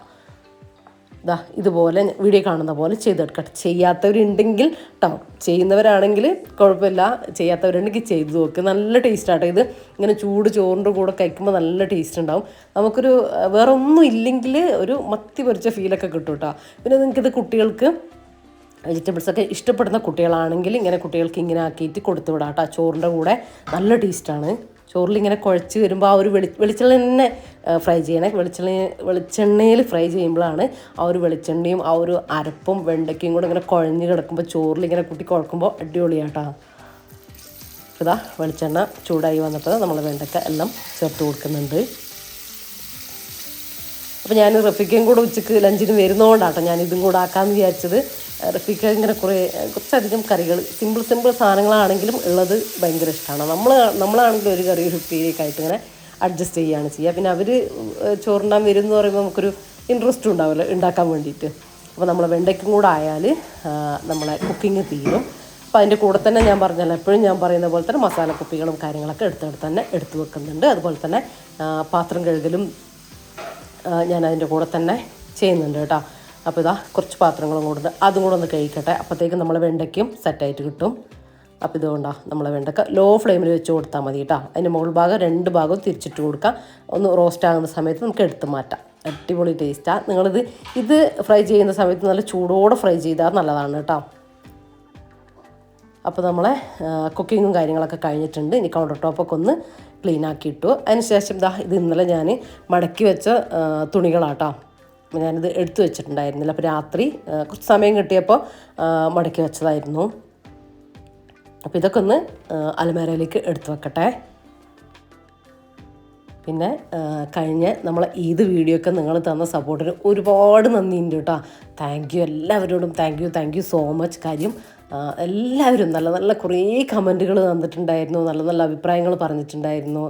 ഇതാ ഇതുപോലെ വീഡിയോ കാണുന്ന പോലെ ചെയ്തെടുക്കട്ടെ. ചെയ്യാത്തവരുണ്ടെങ്കിൽ കേട്ടോ, ചെയ്യുന്നവരാണെങ്കിൽ കുഴപ്പമില്ല, ചെയ്യാത്തവരുണ്ടെങ്കിൽ ചെയ്ത് നോക്ക്. നല്ല ടേസ്റ്റാട്ടോ ഇത്. ഇങ്ങനെ ചൂട് ചോറിൻ്റെ കൂടെ കഴിക്കുമ്പോൾ നല്ല ടേസ്റ്റ് ഉണ്ടാവും. നമുക്കൊരു വേറെ ഒന്നും ഇല്ലെങ്കിൽ ഒരു മത്തി പൊരിച്ച ഫീലൊക്കെ കിട്ടും കേട്ടോ. പിന്നെ നിങ്ങൾക്കിത് കുട്ടികൾക്ക് വെജിറ്റബിൾസൊക്കെ ഇഷ്ടപ്പെടുന്ന കുട്ടികളാണെങ്കിൽ ഇങ്ങനെ കുട്ടികൾക്ക് ഇങ്ങനെ ആക്കിയിട്ട് കൊടുത്തു വിടാം കേട്ടോ. ചോറിൻ്റെ കൂടെ നല്ല ടേസ്റ്റാണ്. ചോറിൽ ഇങ്ങനെ കുഴച്ച് വരുമ്പോൾ ആ ഒരു വെളിച്ചെണ്ണ തന്നെ ഫ്രൈ ചെയ്യണേ. വെളിച്ചെണ്ണയിൽ ഫ്രൈ ചെയ്യുമ്പോഴാണ് ആ ഒരു വെളിച്ചെണ്ണയും ആ ഒരു അരപ്പും വെണ്ടയ്ക്കയും കൂടെ ഇങ്ങനെ കുഴഞ്ഞ് കിടക്കുമ്പോൾ ചോറിൽ ഇങ്ങനെ കുട്ടി കുഴക്കുമ്പോൾ അടിപൊളിയാട്ടോ. ഇതാ വെളിച്ചെണ്ണ ചൂടായി വന്നപ്പോൾ നമ്മൾ വെണ്ടയ്ക്ക എല്ലാം ചേർത്ത് കൊടുക്കുന്നുണ്ട്. അപ്പോൾ ഞാൻ റഫീഖയും കൂടെ ഉച്ചയ്ക്ക് ലഞ്ചിന് വരുന്നതുകൊണ്ടാട്ടോ ഞാൻ ഇതും കൂടെ ആക്കാമെന്ന് വിചാരിച്ചത്. റഫീഖ ഇങ്ങനെ കുറച്ചധികം കറികൾ സിമ്പിൾ സാധനങ്ങളാണെങ്കിലും ഉള്ളത് ഭയങ്കര ഇഷ്ടമാണ്. നമ്മളാണെങ്കിൽ ഒരു കറി ഒരു ഉപ്പേരിയൊക്കെ ആയിട്ട് ഇങ്ങനെ അഡ്ജസ്റ്റ് ചെയ്യുകയാണ് ചെയ്യുക. പിന്നെ അവർ ചോറുണ്ടാൻ വരും എന്ന് പറയുമ്പോൾ നമുക്കൊരു ഇൻട്രസ്റ്റും ഉണ്ടാവില്ല ഉണ്ടാക്കാൻ വേണ്ടിയിട്ട്. അപ്പോൾ നമ്മൾ വെണ്ടയ്ക്കും കൂടെ ആയാൽ നമ്മളെ കുക്കിംഗ് തീരും. അപ്പോൾ അതിൻ്റെ കൂടെ തന്നെ ഞാൻ പറഞ്ഞല്ലോ, എപ്പോഴും ഞാൻ പറയുന്ന പോലെ തന്നെ മസാലക്കുപ്പികളും കാര്യങ്ങളൊക്കെ എടുത്ത് വെക്കുന്നുണ്ട്. അതുപോലെ തന്നെ പാത്രം കഴുകലും ഞാൻ അതിൻ്റെ കൂടെ തന്നെ ചെയ്യുന്നുണ്ട് കേട്ടോ. അപ്പോൾ ഇതാ കുറച്ച് പാത്രങ്ങളും കൂടെ അതും കൂടെ ഒന്ന് കഴിക്കട്ടെ. അപ്പോഴത്തേക്കും നമ്മൾ വെണ്ടയ്ക്കും സെറ്റായിട്ട് കിട്ടും. അപ്പോൾ ഇതുകൊണ്ടാണ് നമ്മൾ വെണ്ടയ്ക്ക ലോ ഫ്ലെയിമിൽ വെച്ച് കൊടുത്താൽ മതി കേട്ടോ. അതിൻ്റെ മുകൾ ഭാഗം 2 ഭാഗവും തിരിച്ചിട്ട് കൊടുക്കാം. ഒന്ന് റോസ്റ്റ് ആകുന്ന സമയത്ത് നമുക്ക് എടുത്ത് മാറ്റാം. അടിപൊളി ടേസ്റ്റാണ്. ഇത് ഫ്രൈ ചെയ്യുന്ന സമയത്ത് നല്ല ചൂടോടെ ഫ്രൈ ചെയ്താൽ നല്ലതാണ് കേട്ടോ. അപ്പോൾ നമ്മളെ കുക്കിങ്ങും കാര്യങ്ങളൊക്കെ കഴിഞ്ഞിട്ടുണ്ട്. ഇനി കൗണ്ടർ ടോപ്പൊക്കെ ഒന്ന് ക്ലീൻ ആക്കിയിട്ടു. അതിന് ശേഷം ഇത് ഇന്നലെ ഞാൻ മടക്കി വെച്ച തുണികളാട്ടോ. ഞാനിത് എടുത്തു വെച്ചിട്ടുണ്ടായിരുന്നില്ല. അപ്പോൾ രാത്രി കുറച്ച് സമയം കിട്ടിയപ്പോൾ മടക്കി വെച്ചതായിരുന്നു. അപ്പോൾ ഇതൊക്കെ ഒന്ന് അലമാരയിലേക്ക് എടുത്തു വെക്കട്ടെ. പിന്നെ കഴിഞ്ഞ നമ്മളെ ഈദ് വീഡിയോ ഒക്കെ നിങ്ങൾ തന്ന സപ്പോർട്ടിന് ഒരുപാട് നന്ദിയുണ്ട് കേട്ടോ. താങ്ക് യു എല്ലാവരോടും. Thank you so much. കാര്യം എല്ലാവരും നല്ല നല്ല കുറേ കമൻറ്റുകൾ തന്നിട്ടുണ്ടായിരുന്നു, നല്ല നല്ല അഭിപ്രായങ്ങൾ പറഞ്ഞിട്ടുണ്ടായിരുന്നു.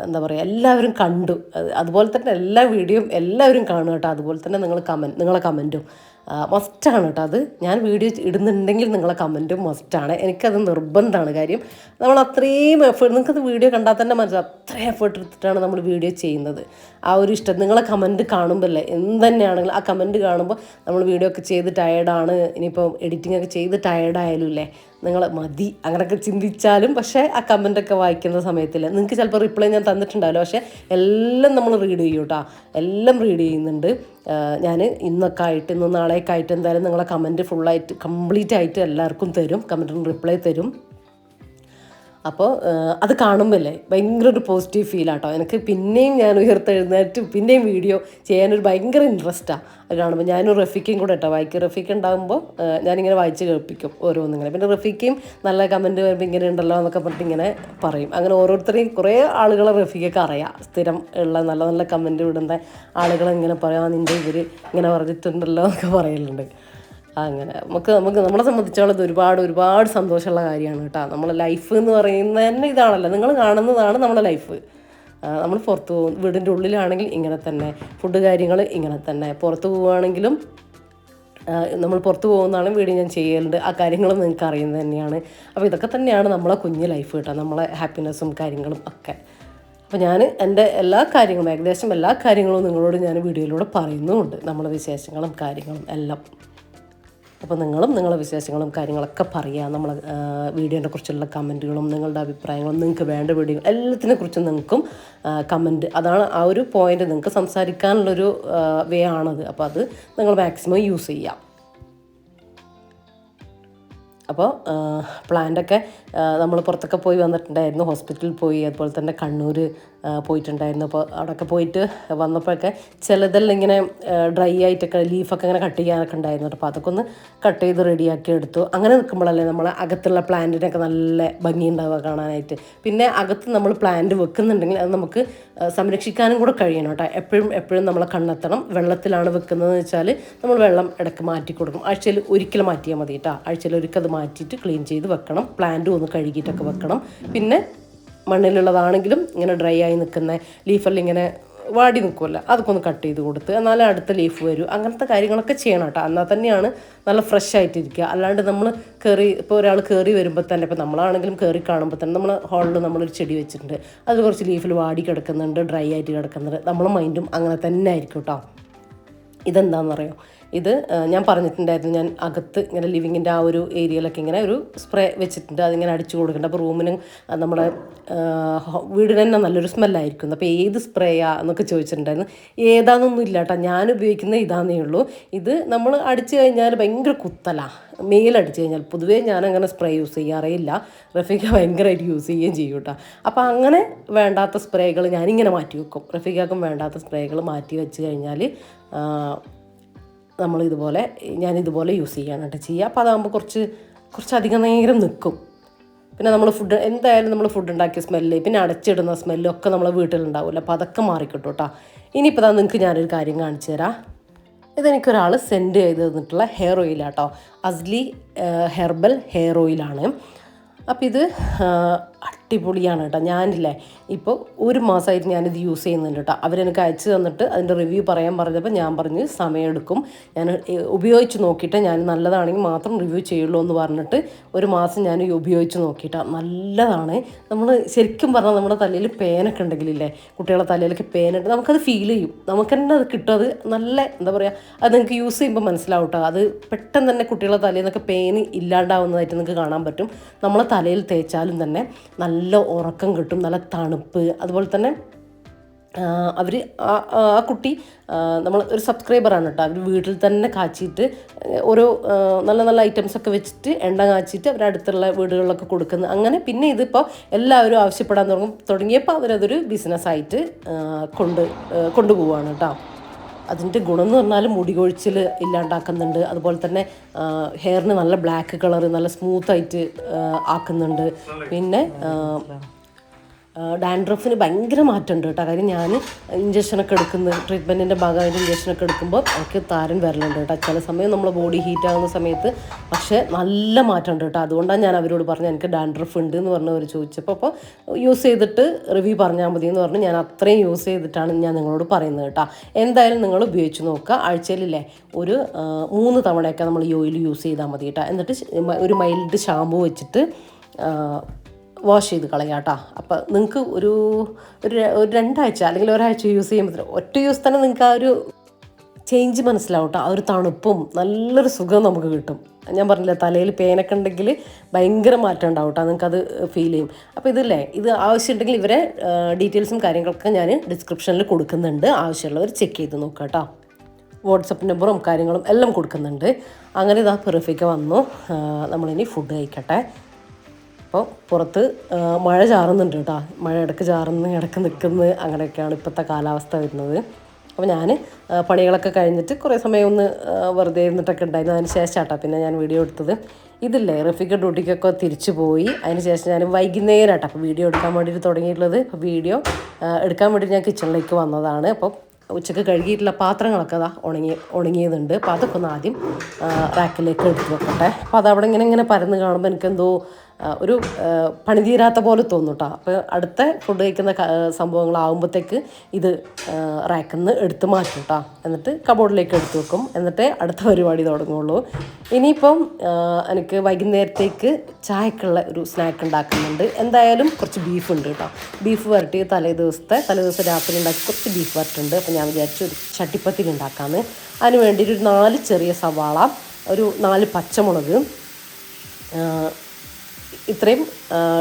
എന്താ പറയുക, എല്ലാവരും കണ്ടു. അതുപോലെ തന്നെ എല്ലാ വീഡിയോയും എല്ലാവരും കാണുക കേട്ടോ. അതുപോലെ തന്നെ നിങ്ങളെ കമൻറ്റും മസ്റ്റാണ് കേട്ടോ. അത് ഞാൻ വീഡിയോ ഇടുന്നുണ്ടെങ്കിൽ നിങ്ങളെ കമൻറ്റും മസ്റ്റാണ്. എനിക്കത് നിർബന്ധമാണ്. കാര്യം നമ്മൾ അത്രയും എഫേർട്ട്, നിങ്ങൾക്കത് വീഡിയോ കണ്ടാൽ തന്നെ മനസ്സിലാവും അത്രയും എഫേർട്ട് എടുത്തിട്ടാണ് നമ്മൾ വീഡിയോ ചെയ്യുന്നത്. ആ ഒരു ഇഷ്ടം നിങ്ങളെ കമൻറ്റ് കാണുമ്പോൾ അല്ലേ, എന്തുതന്നെയാണെങ്കിലും ആ കമൻറ്റ് കാണുമ്പോൾ നമ്മൾ വീഡിയോ ഒക്കെ ചെയ്ത് ടയേർഡാണ്, ഇനിയിപ്പോൾ എഡിറ്റിംഗ് ഒക്കെ ചെയ്ത് ടയേർഡായാലും ഇല്ലേ, നിങ്ങൾ മതി അങ്ങനെയൊക്കെ ചിന്തിച്ചാലും പക്ഷേ ആ കമൻറ്റൊക്കെ വായിക്കുന്ന സമയത്തില്ല നിങ്ങൾക്ക് ചിലപ്പോൾ റിപ്ലൈ ഞാൻ തന്നിട്ടുണ്ടാവില്ല. പക്ഷേ എല്ലാം നമ്മൾ റീഡ് ചെയ്യും കേട്ടോ. എല്ലാം റീഡ് ചെയ്യുന്നുണ്ട് ഞാൻ. ഇന്നും നാളെയൊക്കെ ആയിട്ട് എന്തായാലും നിങ്ങളെ കമൻറ്റ് ഫുള്ളായിട്ട് കംപ്ലീറ്റ് ആയിട്ട് എല്ലാവർക്കും തരും, കമൻറ്റിന് റിപ്ലൈ തരും. അപ്പോൾ അത് കാണുമ്പോഴല്ലേ ഭയങ്കര ഒരു പോസിറ്റീവ് ഫീലാട്ടോ. എനിക്ക് പിന്നെയും ഞാൻ ഉയർത്തെഴുന്നേറ്റ് പിന്നെയും വീഡിയോ ചെയ്യാനൊരു ഭയങ്കര ഇൻട്രസ്റ്റാണ്. അത് കാണുമ്പോൾ ഞാനും റഫീഖയും കൂടെ കേട്ടോ റഫീഖ ഉണ്ടാകുമ്പോൾ ഞാനിങ്ങനെ വായിച്ച് കേൾപ്പിക്കും ഓരോന്നിങ്ങനെ. പിന്നെ റഫീഖയും നല്ല കമൻറ്റ് വരുമ്പോൾ ഇങ്ങനെ ഉണ്ടല്ലോ എന്നൊക്കെ പറഞ്ഞിട്ട് ഇങ്ങനെ പറയും. അങ്ങനെ ഓരോരുത്തരെയും കുറേ ആളുകളെ റഫീഖയ്ക്ക് അറിയാം. സ്ഥിരം ഉള്ള നല്ല നല്ല കമൻറ്റ് വിടുന്ന ആളുകളിങ്ങനെ പറയാം, നിൻ്റെ ഇവർ ഇങ്ങനെ പറഞ്ഞിട്ടുണ്ടല്ലോ എന്നൊക്കെ പറയലുണ്ട്. അങ്ങനെ നമുക്ക് നമ്മളെ സംബന്ധിച്ചോളം ഒരുപാട് സന്തോഷമുള്ള കാര്യമാണ് കേട്ടോ. നമ്മളെ ലൈഫ് എന്ന് പറയുന്നത് തന്നെ ഇതാണല്ലോ, നിങ്ങൾ കാണുന്നതാണ് നമ്മളെ ലൈഫ്. നമ്മൾ പുറത്ത് പോകും, വീടിൻ്റെ ഉള്ളിലാണെങ്കിൽ ഇങ്ങനെ തന്നെ, ഫുഡ് കാര്യങ്ങൾ ഇങ്ങനെ തന്നെ, പുറത്ത് പോവുകയാണെങ്കിലും നമ്മൾ പുറത്ത് പോകുന്നതാണെങ്കിൽ വീഡിയോ ഞാൻ ചെയ്യലുണ്ട്. ആ കാര്യങ്ങളും നിങ്ങൾക്ക് അറിയുന്നത് തന്നെയാണ്. അപ്പോൾ ഇതൊക്കെ തന്നെയാണ് നമ്മളെ കുഞ്ഞ് ലൈഫ് കേട്ടോ, നമ്മളെ ഹാപ്പിനെസ്സും കാര്യങ്ങളും ഒക്കെ. അപ്പോൾ ഞാൻ എൻ്റെ ഏകദേശം എല്ലാ കാര്യങ്ങളും നിങ്ങളോട് ഞാൻ വീഡിയോയിലൂടെ പറയുന്നുമുണ്ട്, നമ്മളെ വിശേഷങ്ങളും കാര്യങ്ങളും എല്ലാം. അപ്പോൾ നിങ്ങളെ വിശേഷങ്ങളും കാര്യങ്ങളൊക്കെ പറയുക. നമ്മളെ വീഡിയോനെ കുറിച്ചുള്ള കമൻറ്റുകളും നിങ്ങളുടെ അഭിപ്രായങ്ങളും നിങ്ങൾക്ക് വേണ്ട വീഡിയോ എല്ലാത്തിനെക്കുറിച്ചും നിങ്ങൾക്കും കമൻറ്റ്, അതാണ് ആ ഒരു പോയിൻ്റ്, നിങ്ങൾക്ക് സംസാരിക്കാനുള്ളൊരു വേ ആണത്. അപ്പോൾ അത് നിങ്ങൾ മാക്സിമം യൂസ് ചെയ്യുക. അപ്പോൾ പ്ലാന്റൊക്കെ നമ്മൾ പുറത്തൊക്കെ പോയി വന്നിട്ടുണ്ടായിരുന്നു, ഹോസ്പിറ്റലിൽ പോയി, അതുപോലെ തന്നെ കണ്ണൂർ പോയിട്ടുണ്ടായിരുന്നു. അപ്പോൾ അവിടെയൊക്കെ പോയിട്ട് വന്നപ്പോഴൊക്കെ ചിലതെല്ലാം ഇങ്ങനെ ഡ്രൈ ആയിട്ടൊക്കെ ലീഫൊക്കെ ഇങ്ങനെ കട്ട് ചെയ്യാനൊക്കെ ഉണ്ടായിരുന്നു. അപ്പോൾ അതൊക്കെ ഒന്ന് കട്ട് ചെയ്ത് റെഡിയാക്കി എടുത്തു. അങ്ങനെ നിൽക്കുമ്പോഴല്ലേ നമ്മളെ അകത്തുള്ള പ്ലാന്റിനൊക്കെ നല്ല ഭംഗിയുണ്ടാവുക കാണാനായിട്ട്. പിന്നെ അകത്ത് നമ്മൾ പ്ലാന്റ് വെക്കുന്നുണ്ടെങ്കിൽ അത് നമുക്ക് സംരക്ഷിക്കാനും കൂടെ കഴിയണം കേട്ടോ. എപ്പോഴും നമ്മളെ കണ്ണെത്തണം. വെള്ളത്തിലാണ് വെക്കുന്നതെന്ന് വെച്ചാൽ നമ്മൾ വെള്ളം ഇടയ്ക്ക് മാറ്റി കൊടുക്കും. ആഴ്ചയിൽ ഒരിക്കലും മാറ്റിയാൽ മതി കേട്ടോ. ആഴ്ചയിൽ ഒരിക്കൽ അത് മാറ്റിയിട്ട് ക്ലീൻ ചെയ്ത് വെക്കണം. പ്ലാന്റും ഒന്ന് കഴുകിയിട്ടൊക്കെ വെക്കണം. പിന്നെ മണ്ണിലുള്ളതാണെങ്കിലും ഇങ്ങനെ ഡ്രൈ ആയി നിൽക്കുന്ന ലീഫെല്ലാം ഇങ്ങനെ വാടി നിൽക്കുമല്ലോ, അതൊക്കെ ഒന്ന് കട്ട് ചെയ്ത് കൊടുത്ത് എന്നാലേ അടുത്ത ലീഫ് വരും. അങ്ങനത്തെ കാര്യങ്ങളൊക്കെ ചെയ്യണം കേട്ടോ. എന്നാൽ തന്നെയാണ് നല്ല ഫ്രഷ് ആയിട്ടിരിക്കുക. അല്ലാണ്ട് നമ്മൾ ഇപ്പോൾ ഒരാൾ കയറി വരുമ്പോൾ തന്നെ, ഇപ്പോൾ നമ്മളാണെങ്കിലും കയറി കാണുമ്പോൾ തന്നെ നമ്മൾ ഹാളിൽ നമ്മളൊരു ചെടി വെച്ചിട്ടുണ്ട്, അത് കുറച്ച് ലീഫിൽ വാടി കിടക്കുന്നുണ്ട്, ഡ്രൈ ആയിട്ട് കിടക്കുന്നുണ്ട്, നമ്മളെ മൈൻഡും അങ്ങനെ തന്നെ ആയിരിക്കും കേട്ടോ. ഇതെന്താണെന്നറിയോ, ഇത് ഞാൻ പറഞ്ഞിട്ടുണ്ടായിരുന്നു, ഞാൻ അകത്ത് ഇങ്ങനെ ലിവിങ്ങിൻ്റെ ആ ഒരു ഏരിയയിലൊക്കെ ഇങ്ങനെ ഒരു സ്പ്രേ വെച്ചിട്ടുണ്ട്, അതിങ്ങനെ അടിച്ചു കൊടുക്കേണ്ട. അപ്പോൾ റൂമിനും നമ്മുടെ വീടിന് തന്നെ നല്ലൊരു സ്മെല്ലായിരിക്കും. അപ്പോൾ ഏത് സ്പ്രേയാ എന്നൊക്കെ ചോദിച്ചിട്ടുണ്ടായിരുന്നു. ഏതാണെന്നൊന്നും ഇല്ല കേട്ടോ, ഞാൻ ഉപയോഗിക്കുന്നത് ഇതാന്നേ ഉള്ളൂ. ഇത് നമ്മൾ അടിച്ചു കഴിഞ്ഞാൽ ഭയങ്കര കുത്തലാണ്, മേലടിച്ച് കഴിഞ്ഞാൽ. പൊതുവേ ഞാനങ്ങനെ സ്പ്രേ യൂസ് ചെയ്യാറേയില്ല, റഫീഖ ഭയങ്കരമായിട്ട് യൂസ് ചെയ്യുകയും ചെയ്യും കേട്ടോ. അപ്പോൾ അങ്ങനെ വേണ്ടാത്ത സ്പ്രേകൾ ഞാനിങ്ങനെ മാറ്റി വെക്കും. റഫീഖാക്കും വേണ്ടാത്ത സ്പ്രേകൾ മാറ്റി വെച്ച് കഴിഞ്ഞാൽ ഞാനിതുപോലെ യൂസ് ചെയ്യാണ് കേട്ടോ ചെയ്യുക. അപ്പോൾ അതാകുമ്പോൾ കുറച്ചധികം നേരം നിൽക്കും. പിന്നെ നമ്മൾ എന്തായാലും നമ്മൾ ഫുഡ് ഉണ്ടാക്കിയ സ്മെല്ല്, പിന്നെ അടച്ചിടുന്ന സ്മെല്ലൊക്കെ നമ്മളെ വീട്ടിലുണ്ടാവില്ല. അപ്പോൾ അതൊക്കെ മാറിക്കിട്ടും കേട്ടോ. ഇനിയിപ്പോൾ നിങ്ങൾക്ക് ഞാനൊരു കാര്യം കാണിച്ചു തരാം. ഇതെനിക്കൊരാൾ സെൻഡ് ചെയ്ത് തന്നിട്ടുള്ള ഹെയർ ഓയിലാട്ടോ, അസ്ലി ഹെർബൽ ഹെയർ ഓയിലാണ്. അപ്പോൾ ഇത് അടിപൊളിയാണ് കേട്ടോ. ഞാനില്ലേ ഇപ്പോൾ ഒരു മാസമായിട്ട് ഞാനിത് യൂസ് ചെയ്യുന്നുണ്ട് കേട്ടോ. അവരെനിക്ക് അയച്ചു തന്നിട്ട് അതിൻ്റെ റിവ്യൂ പറയാൻ പറഞ്ഞപ്പോൾ ഞാൻ പറഞ്ഞ് സമയമെടുക്കും, ഞാൻ ഉപയോഗിച്ച് നോക്കിയിട്ട് ഞാൻ നല്ലതാണെങ്കിൽ മാത്രം റിവ്യൂ ചെയ്യുള്ളൂ എന്ന് പറഞ്ഞിട്ട് ഒരു മാസം ഞാൻ ഉപയോഗിച്ച് നോക്കിയിട്ടാണ്. നല്ലതാണ്. നമ്മൾ ശരിക്കും പറഞ്ഞാൽ നമ്മുടെ തലയിൽ പേനൊക്കെ ഉണ്ടെങ്കിലില്ലേ, കുട്ടികളുടെ തലയിലൊക്കെ പേനുണ്ട്, നമുക്കത് ഫീൽ ചെയ്യും, നമുക്ക് തന്നെ അത് കിട്ടും. അത് നല്ല എന്താ പറയുക, അത് നിങ്ങൾക്ക് യൂസ് ചെയ്യുമ്പോൾ മനസ്സിലാവും കേട്ടോ. അത് പെട്ടെന്ന് തന്നെ കുട്ടികളുടെ തലയിൽ നിന്നൊക്കെ പേന് ഇല്ലാണ്ടാവുന്നതായിട്ട് നിങ്ങൾക്ക് കാണാൻ പറ്റും. നമ്മളെ തലയിൽ തേച്ചാലും തന്നെ നല്ല ഉറക്കം കിട്ടും, നല്ല തണുപ്പ്. അതുപോലെ തന്നെ ആ കുട്ടി നമ്മൾ ഒരു സബ്സ്ക്രൈബറാണ് കേട്ടോ. അവർ വീട്ടിൽ തന്നെ കാച്ചിയിട്ട് ഓരോ നല്ല നല്ല ഐറ്റംസൊക്കെ വെച്ചിട്ട് എണ്ണ കാച്ചിയിട്ട് അവരടുത്തുള്ള വീടുകളിലൊക്കെ കൊടുക്കുന്നത്. അങ്ങനെ പിന്നെ ഇതിപ്പോൾ എല്ലാവരും ആവശ്യപ്പെടാൻ തുടങ്ങിയപ്പോൾ അവരതൊരു ബിസിനസ്സായിട്ട് കൊണ്ടുപോവാണ് കേട്ടോ. അതിൻ്റെ ഗുണം എന്ന് പറഞ്ഞാൽ മുടി കൊഴിച്ചിൽ ഇല്ലാണ്ടാക്കുന്നുണ്ട്. അതുപോലെ തന്നെ ഹെയറിന് നല്ല ബ്ലാക്ക് കളർ, നല്ല സ്മൂത്തായിട്ട് ആക്കുന്നുണ്ട്. പിന്നെ ഡാൻഡ്രഫിന് ഭയങ്കര മാറ്റമുണ്ട് കേട്ടോ. കാര്യം ഞാൻ ഇഞ്ചക്ഷനൊക്കെ എടുക്കുന്ന ട്രീറ്റ്മെൻറ്റിൻ്റെ ഭാഗമായിട്ട് ഇഞ്ചക്ഷനൊക്കെ എടുക്കുമ്പോൾ എനിക്ക് താരൻ വരലുണ്ട് കേട്ടോ. ചില സമയം നമ്മൾ ബോഡി ഹീറ്റ് ആകുന്ന സമയത്ത് പക്ഷേ നല്ല മാറ്റമുണ്ട് കേട്ടോ. അതുകൊണ്ടാണ് ഞാൻ അവരോട് പറഞ്ഞത് എനിക്ക് ഡാൻഡ്രഫ് ഉണ്ട് എന്ന് പറഞ്ഞവർ ചോദിച്ചപ്പോൾ, അപ്പോൾ യൂസ് ചെയ്തിട്ട് റിവ്യൂ പറഞ്ഞാൽ മതി എന്ന് പറഞ്ഞ് ഞാൻ അത്രയും യൂസ് ചെയ്തിട്ടാണ് ഞാൻ നിങ്ങളോട് പറയുന്നത് കേട്ടോ. എന്തായാലും നിങ്ങൾ ഉപയോഗിച്ച് നോക്കുക. ആഴ്ചയിലില്ലേ ഒരു 3 തവണയൊക്കെ നമ്മൾ ഈ ഓയിൽ യൂസ് ചെയ്താൽ മതി കേട്ടോ. എന്നിട്ട് ഒരു മൈൽഡ് ഷാമ്പു വെച്ചിട്ട് വാഷ് ചെയ്ത് കളയാം കേട്ടോ. അപ്പോൾ നിങ്ങൾക്ക് ഒരു 2 ആഴ്ച അല്ലെങ്കിൽ ഒരാഴ്ച യൂസ് ചെയ്യുമ്പോൾ ഒറ്റ യൂസ് തന്നെ നിങ്ങൾക്ക് ആ ഒരു ചേഞ്ച് മനസ്സിലാവും കേട്ടോ. ആ ഒരു തണുപ്പും നല്ലൊരു സുഖം നമുക്ക് കിട്ടും. ഞാൻ പറഞ്ഞില്ല, തലയിൽ പേനൊക്കെ ഉണ്ടെങ്കിൽ ഭയങ്കര മാറ്റം ഉണ്ടാവും കേട്ടോ, നിങ്ങൾക്കത് ഫീൽ ചെയ്യും. അപ്പോൾ ഇത് ആവശ്യമുണ്ടെങ്കിൽ ഇവരെ ഡീറ്റെയിൽസും കാര്യങ്ങളൊക്കെ ഞാൻ ഡിസ്ക്രിപ്ഷനിൽ കൊടുക്കുന്നുണ്ട്. ആവശ്യമുള്ളവർ ചെക്ക് ചെയ്ത് നോക്കുക കേട്ടോ. വാട്സപ്പ് നമ്പറും കാര്യങ്ങളും എല്ലാം കൊടുക്കുന്നുണ്ട്. അങ്ങനെ ഇതാ പെർഫെക്റ്റ് വന്നു. നമ്മളിനി ഫുഡ് കഴിക്കട്ടെ. അപ്പോൾ പുറത്ത് മഴ ചാറുന്നുണ്ട് കേട്ടോ. മഴ ഇടയ്ക്ക് ചാറുന്നു, ഇടയ്ക്ക് നിൽക്കുന്നു, അങ്ങനെയൊക്കെയാണ് ഇപ്പോഴത്തെ കാലാവസ്ഥ വരുന്നത്. അപ്പോൾ ഞാൻ പണികളൊക്കെ കഴിഞ്ഞിട്ട് കുറേ സമയം ഒന്ന് വെറുതെ ഇരുന്നിട്ടൊക്കെ ഉണ്ടായിരുന്നു. അതിന് ശേഷം കേട്ടോ പിന്നെ ഞാൻ വീഡിയോ എടുത്തത്. ഇതില്ലേ, റഫീഖ ഡ്യൂട്ടിക്കൊക്കെ തിരിച്ചു പോയി. അതിന് ശേഷം ഞാൻ വൈകുന്നേരം കേട്ടോ അപ്പോൾ വീഡിയോ എടുക്കാൻ വേണ്ടിയിട്ട് തുടങ്ങിയിട്ടുള്ളത്. അപ്പോൾ വീഡിയോ എടുക്കാൻ വേണ്ടിയിട്ട് ഞാൻ കിച്ചണിലേക്ക് വന്നതാണ്. അപ്പോൾ ഉച്ചക്ക് കഴുകിയിട്ടുള്ള പാത്രങ്ങളൊക്കെ ഉണങ്ങിയതുണ്ട്. അപ്പോൾ അതൊക്കെ ഒന്ന് ആദ്യം റാക്കിലേക്ക് എടുത്ത് വെക്കട്ടെ. അപ്പോൾ അതവിടെ ഇങ്ങനെ പരന്ന് കാണുമ്പോൾ എനിക്കെന്തോ ഒരു പണി തീരാത്ത പോലെ തോന്നും കേട്ടോ. അപ്പോൾ അടുത്ത ഫുഡ് കഴിക്കുന്ന സംഭവങ്ങളാകുമ്പോഴത്തേക്ക് ഇത് റാക്കിൽ നിന്ന് എടുത്ത് മാറ്റും കേട്ടോ. എന്നിട്ട് കബോർഡിലേക്ക് എടുത്ത് വെക്കും. എന്നിട്ടേ അടുത്ത പരിപാടി തുടങ്ങുള്ളൂ. ഇനിയിപ്പം എനിക്ക് വൈകുന്നേരത്തേക്ക് ചായക്കുള്ള ഒരു സ്നാക്ക് ഉണ്ടാക്കുന്നുണ്ട്. എന്തായാലും കുറച്ച് ബീഫ് ഉണ്ട് കേട്ടോ. ബീഫ് വരട്ടി തലേദിവസം രാത്രി ഉണ്ടാക്കി കുറച്ച് ബീഫ് വരട്ടുണ്ട്. അപ്പോൾ ഞാൻ വിചാരിച്ചു ഒരു ചട്ടിപ്പത്തിരി ഉണ്ടാക്കാമെന്ന്. അതിന് വേണ്ടിയിട്ട് ഒരു 4 ചെറിയ സവാള, ഒരു 4 പച്ചമുളക്, ഇത്രയും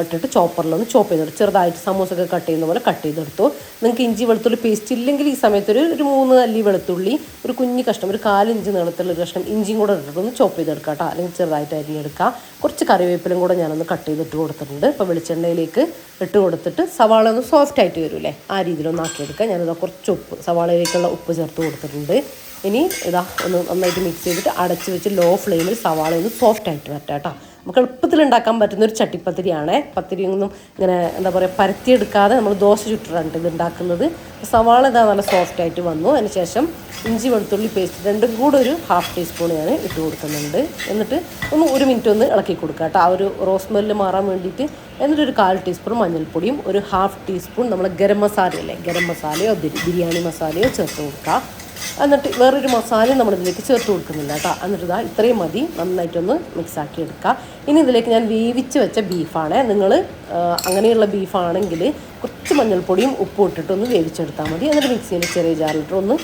ഇട്ടിട്ട് ചോപ്പറിലൊന്ന് ചോപ്പ് ചെയ്തെടുത്തു. ചെറുതായിട്ട് സമൂസൊക്കെ കട്ട് ചെയ്യുന്ന പോലെ കട്ട് ചെയ്തെടുത്തു. നിങ്ങൾക്ക് ഇഞ്ചി വെളുത്തുള്ളി പേസ്റ്റ് ഇല്ലെങ്കിൽ ഈ സമയത്ത് ഒരു 3 അല്ലി വെളുത്തുള്ളി, ഒരു കുഞ്ഞ് കഷ്ണം, ഒരു 4 ഇഞ്ച് നീളത്തിലുള്ള കഷ്ണം ഇഞ്ചിയും കൂടെ ഇട്ടിട്ടൊന്ന് ചോപ്പ് ചെയ്തെടുക്കുക കേട്ടോ. അല്ലെങ്കിൽ ചെറുതായിട്ട് അരിഞ്ഞെടുക്കുക. കുറച്ച് കറിവേപ്പിലും കൂടെ ഞാനൊന്ന് കട്ട് ചെയ്തിട്ട് കൊടുത്തിട്ടുണ്ട്. ഇപ്പോൾ വെളിച്ചെണ്ണയിലേക്ക് ഇട്ട് കൊടുത്തിട്ട് സവാള ഒന്ന് സോഫ്റ്റ് ആയിട്ട് വരില്ലേ, ആ രീതിയിലൊന്ന് ആക്കിയെടുക്കുക. ഞാനിതാ കുറച്ച് ഉപ്പ്, സവാളയിലേക്കുള്ള ഉപ്പ് ചേർത്ത് കൊടുത്തിട്ടുണ്ട്. ഇനി ഇതാ ഒന്ന് നന്നായിട്ട് മിക്സ് ചെയ്തിട്ട് അടച്ച് വെച്ച് ലോ ഫ്ലെയിമിൽ സവാള ഒന്ന് സോഫ്റ്റ് ആയിട്ട് വരട്ടെ കേട്ടോ. നമുക്ക് എളുപ്പത്തിൽ ഉണ്ടാക്കാൻ പറ്റുന്ന ഒരു ചട്ടിപ്പത്തിരിയാണ്. പത്തിരിയൊന്നും ഇങ്ങനെ എന്താ പറയുക പരത്തിയെടുക്കാതെ നമ്മൾ ദോശ ചുട്ടിട്ടാണ് ഇത് ഉണ്ടാക്കുന്നത്. സവാള ഇതാ നല്ല സോഫ്റ്റ് ആയിട്ട് വന്നു. അതിന് ശേഷം ഇഞ്ചി വെളുത്തുള്ളി പേസ്റ്റ് രണ്ടും കൂടെ ഒരു 1/2 ടീസ്പൂൺ ഞാൻ ഇട്ട് കൊടുക്കുന്നുണ്ട്. എന്നിട്ട് ഒന്ന് 1 മിനിറ്റ് ഒന്ന് ഇളക്കി കൊടുക്കുക കേട്ടോ, ആ ഒരു റോസ് സ്മെല്ല് മാറാൻ വേണ്ടിയിട്ട്. എന്നിട്ട് ഒരു 1/4 ടീസ്പൂൺ മഞ്ഞൾപ്പൊടിയും ഒരു 1/2 ടീസ്പൂൺ നമ്മൾ ഗരം മസാലയോ ബിരിയാണി മസാലയോ ചേർത്ത് കൊടുക്കുക. എന്നിട്ട് വേറൊരു മസാലയും നമ്മളിതിലേക്ക് ചേർത്ത് കൊടുക്കുന്നില്ല കേട്ടോ. എന്നിട്ട് ഇതാ ഇത്രയും മതി, നന്നായിട്ടൊന്ന് മിക്സാക്കി എടുക്കുക. ഇനി ഇതിലേക്ക് ഞാൻ വേവിച്ച് വെച്ച ബീഫാണ്. നിങ്ങൾ അങ്ങനെയുള്ള ബീഫാണെങ്കിൽ കുറച്ച് മഞ്ഞൾപ്പൊടിയും ഉപ്പും ഇട്ടിട്ടൊന്ന് വേവിച്ചെടുത്താൽ മതി. എന്നിട്ട് മിക്സിയിൽ ചെറിയ ജാറിലിട്ട് ഒന്ന്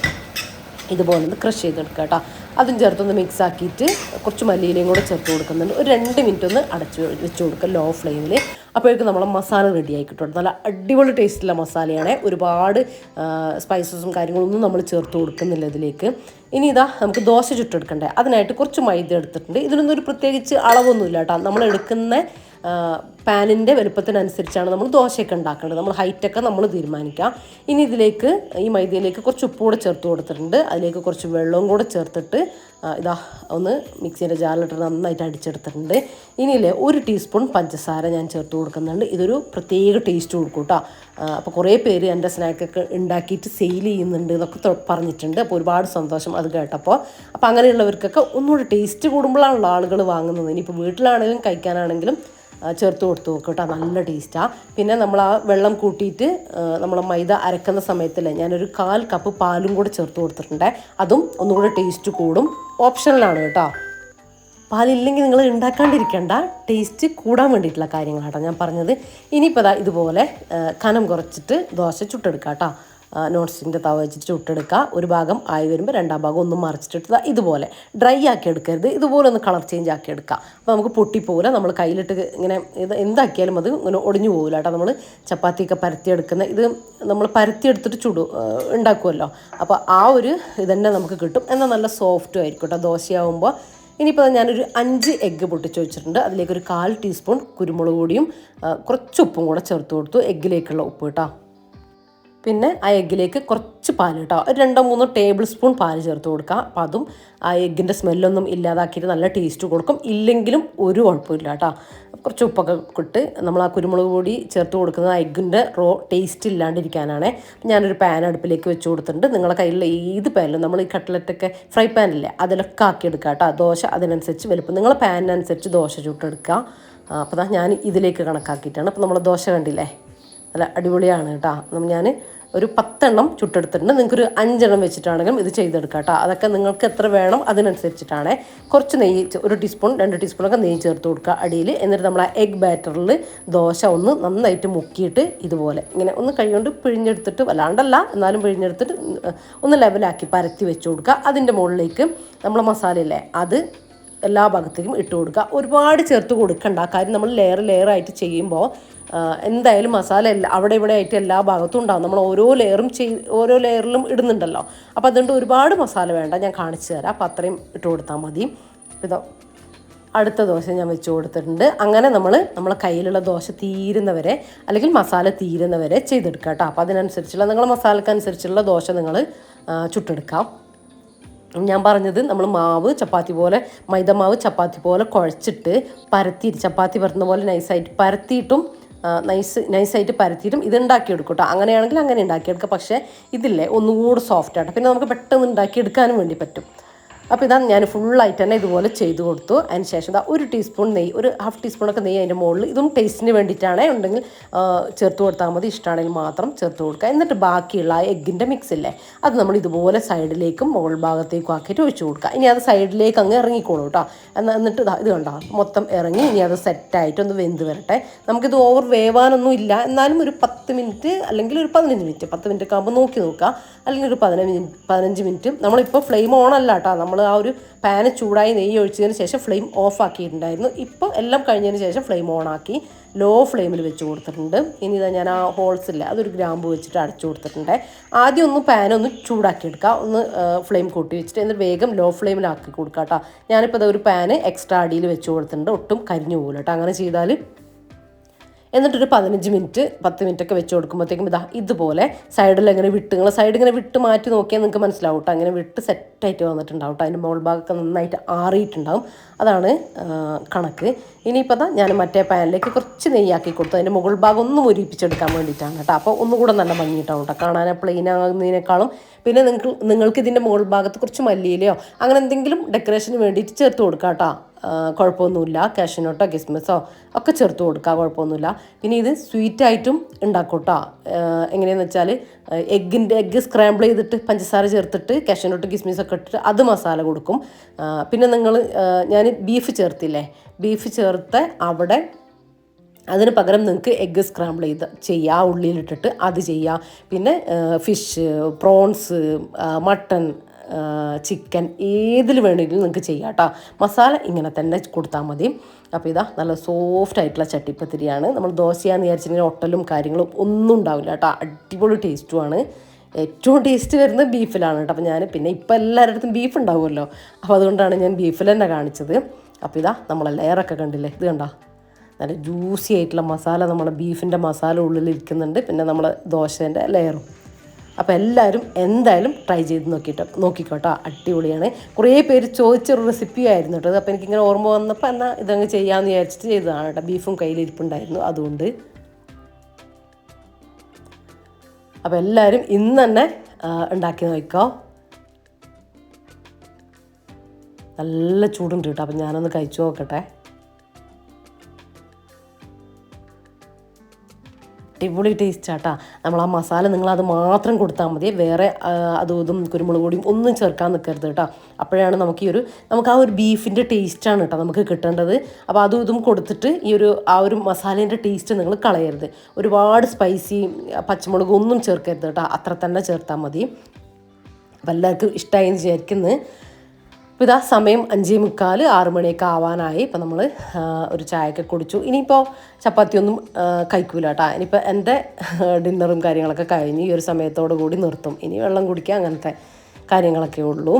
ഇതുപോലെ ഒന്ന് ക്രഷ് ചെയ്തെടുക്കുക കേട്ടോ. അതും ചേർത്തൊന്ന് മിക്സ് ആക്കിയിട്ട് കുറച്ച് മല്ലിയിലയും കൂടെ ചേർത്ത് കൊടുക്കുന്നുണ്ട്. ഒരു 2 മിനിറ്റ് ഒന്ന് അടച്ച് വെച്ച് കൊടുക്കുക ലോ ഫ്ലെയിമിൽ. അപ്പോഴേക്കും നമ്മളെ മസാല റെഡി ആയി കിട്ടും. നല്ല അടിപൊളി ടേസ്റ്റുള്ള മസാലയാണ്. ഒരുപാട് സ്പൈസസും കാര്യങ്ങളൊന്നും നമ്മൾ ചേർത്ത് കൊടുക്കുന്നില്ല ഇതിലേക്ക്. ഇനി ഇതാ നമുക്ക് ദോശ ചുട്ടെടുക്കണ്ടേ, അതിനായിട്ട് കുറച്ച് മൈദ എടുത്തിട്ടുണ്ട്. ഇതിനൊന്നും ഒരു പ്രത്യേകിച്ച് അളവൊന്നുമില്ല കേട്ടോ. നമ്മൾ എടുക്കുന്ന പാനിൻ്റെ വലുപ്പത്തിനനുസരിച്ചാണ് നമ്മൾ ദോശയൊക്കെ ഉണ്ടാക്കേണ്ടത്. നമ്മൾ ഹൈറ്റൊക്കെ നമ്മൾ തീരുമാനിക്കാം. ഇനി ഇതിലേക്ക് ഈ മൈദയിലേക്ക് കുറച്ച് ഉപ്പ് കൂടെ ചേർത്ത് കൊടുത്തിട്ടുണ്ട്. അതിലേക്ക് കുറച്ച് വെള്ളവും കൂടെ ചേർത്തിട്ട് ഇതാ ഒന്ന് മിക്സിയുടെ ജാറിലിട്ട് നന്നായിട്ട് അടിച്ചെടുത്തിട്ടുണ്ട്. ഇനിയില്ലേ 1 ടീസ്പൂൺ പഞ്ചസാര ഞാൻ ചേർത്ത് കൊടുക്കുന്നുണ്ട്. ഇതൊരു പ്രത്യേക ടേസ്റ്റ് കൊടുക്കും കേട്ടോ. അപ്പോൾ കുറേ പേര് എൻ്റെ സ്നാക്കൊക്കെ ഉണ്ടാക്കിയിട്ട് സെയിൽ ചെയ്യുന്നുണ്ട് എന്നൊക്കെ പറഞ്ഞിട്ടുണ്ട്. അപ്പോൾ ഒരുപാട് സന്തോഷം അത് കേട്ടപ്പോൾ. അപ്പോൾ അങ്ങനെയുള്ളവർക്കൊക്കെ ഒന്നുകൂടി ടേസ്റ്റ് കൂടുമ്പോഴാണല്ലോ ആളുകൾ വാങ്ങുന്നത്. ഇനിയിപ്പോൾ വീട്ടിലാണെങ്കിലും കഴിക്കാനാണെങ്കിലും ചേർത്ത് കൊടുത്ത് നോക്കും കേട്ടോ. നല്ല ടേസ്റ്റാണ്. പിന്നെ നമ്മൾ ആ വെള്ളം കൂട്ടിയിട്ട് നമ്മൾ മൈദ അരക്കുന്ന സമയത്തല്ലേ ഞാനൊരു 1/4 കപ്പ് പാലും കൂടെ ചേർത്ത് കൊടുത്തിട്ടുണ്ട്. അതും ഒന്നുകൂടെ ടേസ്റ്റ് കൂടും. ഓപ്ഷണലാണ് കേട്ടോ. പാലില്ലെങ്കിൽ നിങ്ങൾ ഉണ്ടാക്കാണ്ടിരിക്കേണ്ട, ടേസ്റ്റ് കൂടാൻ വേണ്ടിയിട്ടുള്ള കാര്യങ്ങളാട്ടോ ഞാൻ പറഞ്ഞത്. ഇനിയിപ്പോൾ ഇതുപോലെ കനം കുറച്ചിട്ട് ദോശ ചുട്ടെടുക്കാം കേട്ടോ. നോൺ സ്റ്റിക്കിൻ്റെ തവ വെച്ചിട്ട് ചുട്ടെടുക്കുക. ഒരു ഭാഗം ആയി വരുമ്പോൾ രണ്ടാം ഭാഗം ഒന്നും മറിച്ചിട്ട് ഇതുപോലെ ഡ്രൈ ആക്കി എടുക്കരുത്. ഇതുപോലെ ഒന്ന് കളർ ചേഞ്ച് ആക്കി എടുക്കുക. അപ്പോൾ നമുക്ക് പൊട്ടിപ്പോകില്ല. നമ്മൾ കയ്യിലിട്ട് ഇങ്ങനെ ഇത് എന്താക്കിയാലും അത് ഇങ്ങനെ ഒടിഞ്ഞു പോകില്ല കേട്ടോ. നമ്മൾ ചപ്പാത്തിയൊക്കെ പരത്തിയെടുക്കുന്ന ഇത് നമ്മൾ പരത്തിയെടുത്തിട്ട് ഉണ്ടാക്കുമല്ലോ. അപ്പോൾ ആ ഒരു ഇതന്നെ നമുക്ക് കിട്ടും. എന്നാൽ നല്ല സോഫ്റ്റും ആയിരിക്കും കേട്ടോ ദോശയാവുമ്പോൾ. ഇനിയിപ്പോൾ ഞാനൊരു 5 എഗ്ഗ് പൊട്ടിച്ച് വെച്ചിട്ടുണ്ട്. അതിലേക്ക് ഒരു 1/4 ടീസ്പൂൺ കുരുമുളക് പൊടിയും കുറച്ച് ഉപ്പും കൂടെ ചേർത്ത് കൊടുത്തു. എഗ്ഗിലേക്കുള്ള ഉപ്പ് കേട്ടോ. പിന്നെ ആ എഗ്ഗിലേക്ക് കുറച്ച് പാൽ കേട്ടോ, ഒരു 2-3 ടേബിൾ സ്പൂൺ പാൽ ചേർത്ത് കൊടുക്കുക. അപ്പോൾ അതും ആ എഗ്ഗിൻ്റെ സ്മെല്ലൊന്നും ഇല്ലാതാക്കിയിട്ട് നല്ല ടേസ്റ്റ് കൊടുക്കും. ഇല്ലെങ്കിലും ഒരു കുഴപ്പമില്ല കേട്ടോ. കുറച്ച് ഉപ്പൊക്കെ ഇട്ട് നമ്മൾ ആ കുരുമുളക് പൊടി ചേർത്ത് കൊടുക്കുന്നത് ആ എഗ്ഗിൻ്റെ ടേസ്റ്റ് ഇല്ലാണ്ടിരിക്കാനാണ്. ഞാനൊരു പാൻ അടുപ്പിലേക്ക് വെച്ച് കൊടുത്തിട്ടുണ്ട്. നിങ്ങളുടെ കയ്യിലുള്ള ഏത് പാനിലും നമ്മൾ ഈ കട്ട്ലറ്റൊക്കെ ഫ്രൈ പാനില്ലേ അതിലൊക്കെ ആക്കിയെടുക്കുക കേട്ടോ. ദോശ അതിനനുസരിച്ച് വലുപ്പം നിങ്ങളെ പാനിനനുസരിച്ച് ദോശ ചുട്ടെടുക്കുക. അപ്പോൾ ഞാൻ ഇതിലേക്ക് കണക്കാക്കിയിട്ടാണ്. അപ്പോൾ നമ്മൾ ദോശ കണ്ടില്ലേ നല്ല അടിപൊളിയാണ് കേട്ടോ. ഞാൻ ഒരു 10 എണ്ണം ചുട്ടെടുത്തിട്ടുണ്ട്. നിങ്ങൾക്കൊരു 5 എണ്ണം വെച്ചിട്ടാണെങ്കിലും ഇത് ചെയ്തെടുക്കാം കേട്ടോ. അതൊക്കെ നിങ്ങൾക്ക് എത്ര വേണം അതിനനുസരിച്ചിട്ടാണ്. കുറച്ച് നെയ്യ് 1 ടീസ്പൂൺ 2 ടീസ്പൂണൊക്കെ നെയ്യ് ചേർത്ത് കൊടുക്കുക അടിയിൽ. എന്നിട്ട് നമ്മൾ ആ എഗ് ബാറ്ററിൽ ദോശ ഒന്ന് നന്നായിട്ട് മുക്കിയിട്ട് ഇതുപോലെ ഇങ്ങനെ ഒന്ന് കൈകൊണ്ട് പിഴിഞ്ഞെടുത്തിട്ട്, വല്ലാണ്ടല്ല എന്നാലും പിഴിഞ്ഞെടുത്തിട്ട് ഒന്ന് ലെവലാക്കി പരത്തി വെച്ച് കൊടുക്കുക. അതിൻ്റെ മുകളിലേക്ക് നമ്മൾ മസാലയില്ലേ അത് എല്ലാ ഭാഗത്തേക്കും ഇട്ട് കൊടുക്കുക. ഒരുപാട് ചേർത്ത് കൊടുക്കണ്ട. കാര്യം നമ്മൾ ലെയറായിട്ട് ചെയ്യുമ്പോൾ എന്തായാലും മസാല അവിടെ ഇവിടെ ആയിട്ട് എല്ലാ ഭാഗത്തും ഉണ്ടാകും. നമ്മൾ ഓരോ ലെയറിലും ഇടുന്നുണ്ടല്ലോ. അപ്പോൾ അതുകൊണ്ട് ഒരുപാട് മസാല വേണ്ട. ഞാൻ കാണിച്ചു തരാം. അപ്പോൾ അത്രയും ഇട്ട് കൊടുത്താൽ മതി. ഇതോ അടുത്ത ദോശ ഞാൻ വെച്ച് കൊടുത്തിട്ടുണ്ട്. അങ്ങനെ നമ്മളെ കയ്യിലുള്ള ദോശ തീരുന്നവരെ അല്ലെങ്കിൽ മസാല തീരുന്നവരെ ചെയ്തെടുക്കുക കേട്ടോ. അപ്പോൾ അതിനനുസരിച്ചുള്ള നിങ്ങളുടെ മസാലക്കനുസരിച്ചുള്ള ദോശ നിങ്ങൾ ചുട്ടെടുക്കാം. ഞാൻ പറഞ്ഞത് നമ്മൾ മൈദ മാവ് ചപ്പാത്തി പോലെ കുഴച്ചിട്ട് ചപ്പാത്തി പരത്തുന്ന പോലെ നൈസായിട്ട് പരത്തിയിട്ടും നൈസായിട്ട് പരത്തിയിട്ടും ഇത് ഉണ്ടാക്കിയെടുക്കും കേട്ടോ. അങ്ങനെയാണെങ്കിൽ അങ്ങനെ ഉണ്ടാക്കിയെടുക്കുക. പക്ഷേ ഇതില്ലേ ഒന്നുകൂടി സോഫ്റ്റായിട്ട് പിന്നെ നമുക്ക് പെട്ടെന്ന് ഉണ്ടാക്കിയെടുക്കാനും വേണ്ടി പറ്റും. അപ്പോൾ ഇതാണ് ഞാൻ ഫുള്ളായിട്ട് തന്നെ ഇതുപോലെ ചെയ്ത് കൊടുത്തു. അതിന് ശേഷം 1 ടീസ്പൂൺ നെയ്യ്, ഒരു 1/2 ടീസ്പൂണൊക്കെ നെയ്യ് അതിൻ്റെ മുകളിൽ, ഇതും ടേസ്റ്റിന് വേണ്ടിയിട്ടാണ്. ഉണ്ടെങ്കിൽ ചേർത്ത് കൊടുത്താൽ മതി, ഇഷ്ടമാണെങ്കിൽ മാത്രം ചേർത്ത് കൊടുക്കുക. എന്നിട്ട് ബാക്കിയുള്ള ആ എഗ്ഗിൻ്റെ മിക്സ് ഇല്ലേ അത് നമ്മൾ ഇതുപോലെ സൈഡിലേക്കും മുകൾ ഭാഗത്തേക്കും ആക്കിയിട്ട് ഒഴിച്ച് കൊടുക്കുക. ഇനി അത് സൈഡിലേക്ക് അങ്ങ് ഇറങ്ങിക്കോളൂ കേട്ടോ. എന്നിട്ട് ഇത് കണ്ടോ മൊത്തം ഇറങ്ങി. ഇനി അത് സെറ്റായിട്ട് ഒന്ന് വെന്ത് വരട്ടെ. നമുക്കിത് ഓവർ വേവാനൊന്നും ഇല്ല. എന്നാലും ഒരു 10 മിനിറ്റ് അല്ലെങ്കിൽ ഒരു 15 മിനിറ്റ് 10 മിനിറ്റ് ഒക്കെ ആകുമ്പോൾ നോക്കുക. അല്ലെങ്കിൽ ഒരു 15 മിനിറ്റ്. നമ്മളിപ്പോൾ ഫ്ലെയിം ഓൺ അല്ല കേട്ടോ. നമ്മൾ ആ ഒരു പാന് ചൂടായി നെയ്യ് ഒഴിച്ചതിന് ശേഷം ഫ്ലെയിം ഓഫ് ആക്കിയിട്ടുണ്ടായിരുന്നു. ഇപ്പോൾ എല്ലാം കഴിഞ്ഞതിന് ശേഷം ഫ്ലെയിം ഓൺ ആക്കി ലോ ഫ്ലെയിമിൽ വെച്ച് കൊടുത്തിട്ടുണ്ട്. ഇനി ഇതാ ഞാൻ ആ ഹോൾസില്ല അതൊരു ഗ്രാമ്പ് വെച്ചിട്ട് അടച്ചു കൊടുത്തിട്ടുണ്ട്. ആദ്യം ഒന്ന് പാനൊന്ന് ചൂടാക്കി എടുക്കുക. ഒന്ന് ഫ്ലെയിം കൂട്ടി വെച്ചിട്ട് എന്നിട്ട് വേഗം ലോ ഫ്ലെയിമിലാക്കി കൊടുക്കുക കേട്ടോ. ഞാനിപ്പോൾ ഒരു പാന് എക്സ്ട്രാ അടിയിൽ വെച്ച് കൊടുത്തിട്ടുണ്ട്. ഒട്ടും കരിഞ്ഞു പോകില്ല കേട്ടോ അങ്ങനെ ചെയ്താൽ. എന്നിട്ടൊരു 10 മിനിറ്റൊക്കെ വെച്ച് കൊടുക്കുമ്പോഴത്തേക്കും ഇതുപോലെ സൈഡിൽ നിങ്ങൾ സൈഡ് ഇങ്ങനെ വിട്ട് മാറ്റി നോക്കിയാൽ നിങ്ങൾക്ക് മനസ്സിലാവും കേട്ടോ. അങ്ങനെ വിട്ട് സെറ്റായിട്ട് വന്നിട്ടുണ്ടാവും കേട്ടോ. അതിൻ്റെ മുകൾ ഭാഗമൊക്കെ നന്നായിട്ട് ആറിയിട്ടുണ്ടാവും. അതാണ് കണക്ക്. ഇനിയിപ്പോൾ ഞാൻ മറ്റേ പാനിലേക്ക് കുറച്ച് നെയ്യാക്കി കൊടുത്തു. അതിൻ്റെ മുകൾ ഭാഗം ഒന്ന് മുരിപ്പിച്ചെടുക്കാൻ വേണ്ടിയിട്ടാണ് കേട്ടോ. അപ്പോൾ ഒന്നുകൂടെ നല്ല ഭംഗിയിട്ടാവും കേട്ടോ കാണാൻ പ്ലെയിൻ ആകുന്നതിനേക്കാളും. പിന്നെ നിങ്ങൾക്ക് ഇതിൻ്റെ മുകൾ ഭാഗത്ത് കുറച്ച് മല്ലിയിലയോ അങ്ങനെ എന്തെങ്കിലും ഡെക്കറേഷന് വേണ്ടിയിട്ട് ചേർത്ത് കൊടുക്കാം കേട്ടോ. കുഴപ്പമൊന്നുമില്ല. കാഷ്യൂനട്ടോ കിസ്മിസോ ഒക്കെ ചേർത്ത് കൊടുക്കുക, കുഴപ്പമൊന്നുമില്ല. പിന്നെ ഇത് സ്വീറ്റായിട്ടും ഉണ്ടാക്കും കേട്ടോ. എങ്ങനെയാണെന്ന് വെച്ചാൽ എഗ്ഗ് സ്ക്രാമ്പിൾ ചെയ്തിട്ട് പഞ്ചസാര ചേർത്തിട്ട് കാഷ്യൂനട്ട് കിസ്മിസൊക്കെ ഇട്ടിട്ട് അത് മസാല കൊടുക്കും. പിന്നെ ഞാൻ ബീഫ് ചേർത്തില്ലേ, ബീഫ് ചേർത്ത് അവിടെ അതിന് പകരം നിങ്ങൾക്ക് എഗ്ഗ് സ്ക്രാമ്പിൾ ചെയ്യുക, ഉള്ളിയിലിട്ടിട്ട് അത് ചെയ്യുക. പിന്നെ ഫിഷ്, പ്രോൺസ്, മട്ടൺ ചിക്കൻ ഏതിൽ വേണമെങ്കിലും നിങ്ങൾക്ക് ചെയ്യാം കേട്ടോ. മസാല ഇങ്ങനെ തന്നെ കൊടുത്താൽ മതി. അപ്പോൾ ഇതാ നല്ല സോഫ്റ്റ് ആയിട്ടുള്ള ചട്ടിപ്പത്തിരിയാണ്. നമ്മൾ ദോശയാന്ന് വിചാരിച്ചിട്ടുണ്ടെങ്കിൽ ഒട്ടലും കാര്യങ്ങളും ഒന്നും ഉണ്ടാവില്ല കേട്ടോ. അടിപൊളി ടേസ്റ്റുമാണ്. ഏറ്റവും ടേസ്റ്റ് വരുന്നത് ബീഫിലാണ് കേട്ടോ. അപ്പോൾ ഞാൻ പിന്നെ ഇപ്പോൾ എല്ലാവരുടെ അടുത്തും ബീഫ് ഉണ്ടാവുമല്ലോ, അപ്പോൾ അതുകൊണ്ടാണ് ഞാൻ ബീഫിൽ തന്നെ കാണിച്ചത്. അപ്പോൾ ഇതാ നമ്മളെ ലെയറൊക്കെ കണ്ടില്ലേ, ഇത് കണ്ടോ, നല്ല ജ്യൂസി ആയിട്ടുള്ള മസാല, നമ്മളെ ബീഫിൻ്റെ മസാല ഉള്ളിലിരിക്കുന്നുണ്ട്, പിന്നെ നമ്മൾ ദോശേൻ്റെ ലെയറും. അപ്പോൾ എല്ലാവരും എന്തായാലും ട്രൈ ചെയ്ത് നോക്കിക്കോട്ടോ, അടിപൊളിയാണ്. കുറേ പേര് ചോദിച്ചൊരു റെസിപ്പി ആയിരുന്നു കേട്ടോ. അപ്പോൾ എനിക്കിങ്ങനെ ഓർമ്മ വന്നപ്പോൾ എന്നാൽ ഇതങ്ങ് ചെയ്യാമെന്ന് വിചാരിച്ചിട്ട് ചെയ്തതാണ് കേട്ടോ. ബീഫും കയ്യിലിരിപ്പുണ്ടായിരുന്നു അതുകൊണ്ട്. അപ്പോൾ എല്ലാവരും ഇന്ന് തന്നെ ഉണ്ടാക്കി നോക്കിക്കോ. നല്ല ചൂടുണ്ട് കേട്ടോ. അപ്പം ഞാനൊന്ന് കഴിച്ചു നോക്കട്ടെ. അടിപൊളി ടേസ്റ്റ് ആട്ടാ. നമ്മൾ ആ മസാല നിങ്ങളത് മാത്രം കൊടുത്താൽ മതി, വേറെ അതും ഇതും കുരുമുളക് പൊടിയും ഒന്നും ചേർക്കാൻ നിൽക്കരുത് കേട്ടോ. അപ്പോഴാണ് നമുക്ക് ആ ഒരു ബീഫിൻ്റെ ടേസ്റ്റാണ് കേട്ടോ നമുക്ക് കിട്ടേണ്ടത്. അപ്പോൾ അതും ഇതും കൊടുത്തിട്ട് ആ ഒരു മസാലേൻ്റെ ടേസ്റ്റ് നിങ്ങൾ കളയരുത്. ഒരുപാട് സ്പൈസി പച്ചമുളക് ഒന്നും ചേർക്കരുത് കേട്ടോ, അത്ര തന്നെ ചേർത്താൽ മതി. അപ്പോൾ എല്ലാവർക്കും ഇഷ്ടമായി എന്ന് വിചാരിക്കുന്നത്. അപ്പോൾ ഇതാ സമയം 5:45 6 മണിയൊക്കെ ആവാനായി. ഇപ്പോൾ നമ്മൾ ഒരു ചായയൊക്കെ കുടിച്ചു. ഇനിയിപ്പോൾ ചപ്പാത്തിയൊന്നും കഴിക്കൂല കേട്ടോ. ഇനിയിപ്പോൾ എൻ്റെ ഡിന്നറും കാര്യങ്ങളൊക്കെ കഴിഞ്ഞ് ഈ ഒരു സമയത്തോടു കൂടി നിർത്തും. ഇനി വെള്ളം കുടിക്കുക, അങ്ങനത്തെ കാര്യങ്ങളൊക്കെ ഉള്ളൂ.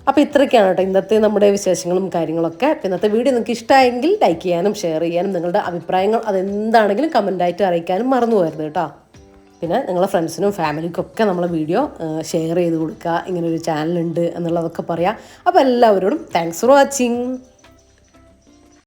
അപ്പോൾ ഇത്രയൊക്കെയാണ് കേട്ടോ ഇന്നത്തെ നമ്മുടെ വിശേഷങ്ങളും കാര്യങ്ങളൊക്കെ. അപ്പോൾ ഇന്നത്തെ വീഡിയോ നിങ്ങൾക്ക് ഇഷ്ടമായെങ്കിൽ ലൈക്ക് ചെയ്യാനും ഷെയർ ചെയ്യാനും നിങ്ങളുടെ അഭിപ്രായങ്ങൾ അതെന്താണെങ്കിലും കമൻറ്റായിട്ട് അറിയിക്കാനും മറന്നു പോകരുത് കേട്ടോ. പിന്നെ നിങ്ങളെ ഫ്രണ്ട്സിനും ഫാമിലിക്കൊക്കെ നമ്മളെ വീഡിയോ ഷെയർ ചെയ്ത് കൊടുക്കുക, ഇങ്ങനൊരു ചാനലുണ്ട് എന്നുള്ളതൊക്കെ പറയാം. അപ്പോൾ എല്ലാവരോടും താങ്ക്സ് ഫോർ വാച്ചിങ്.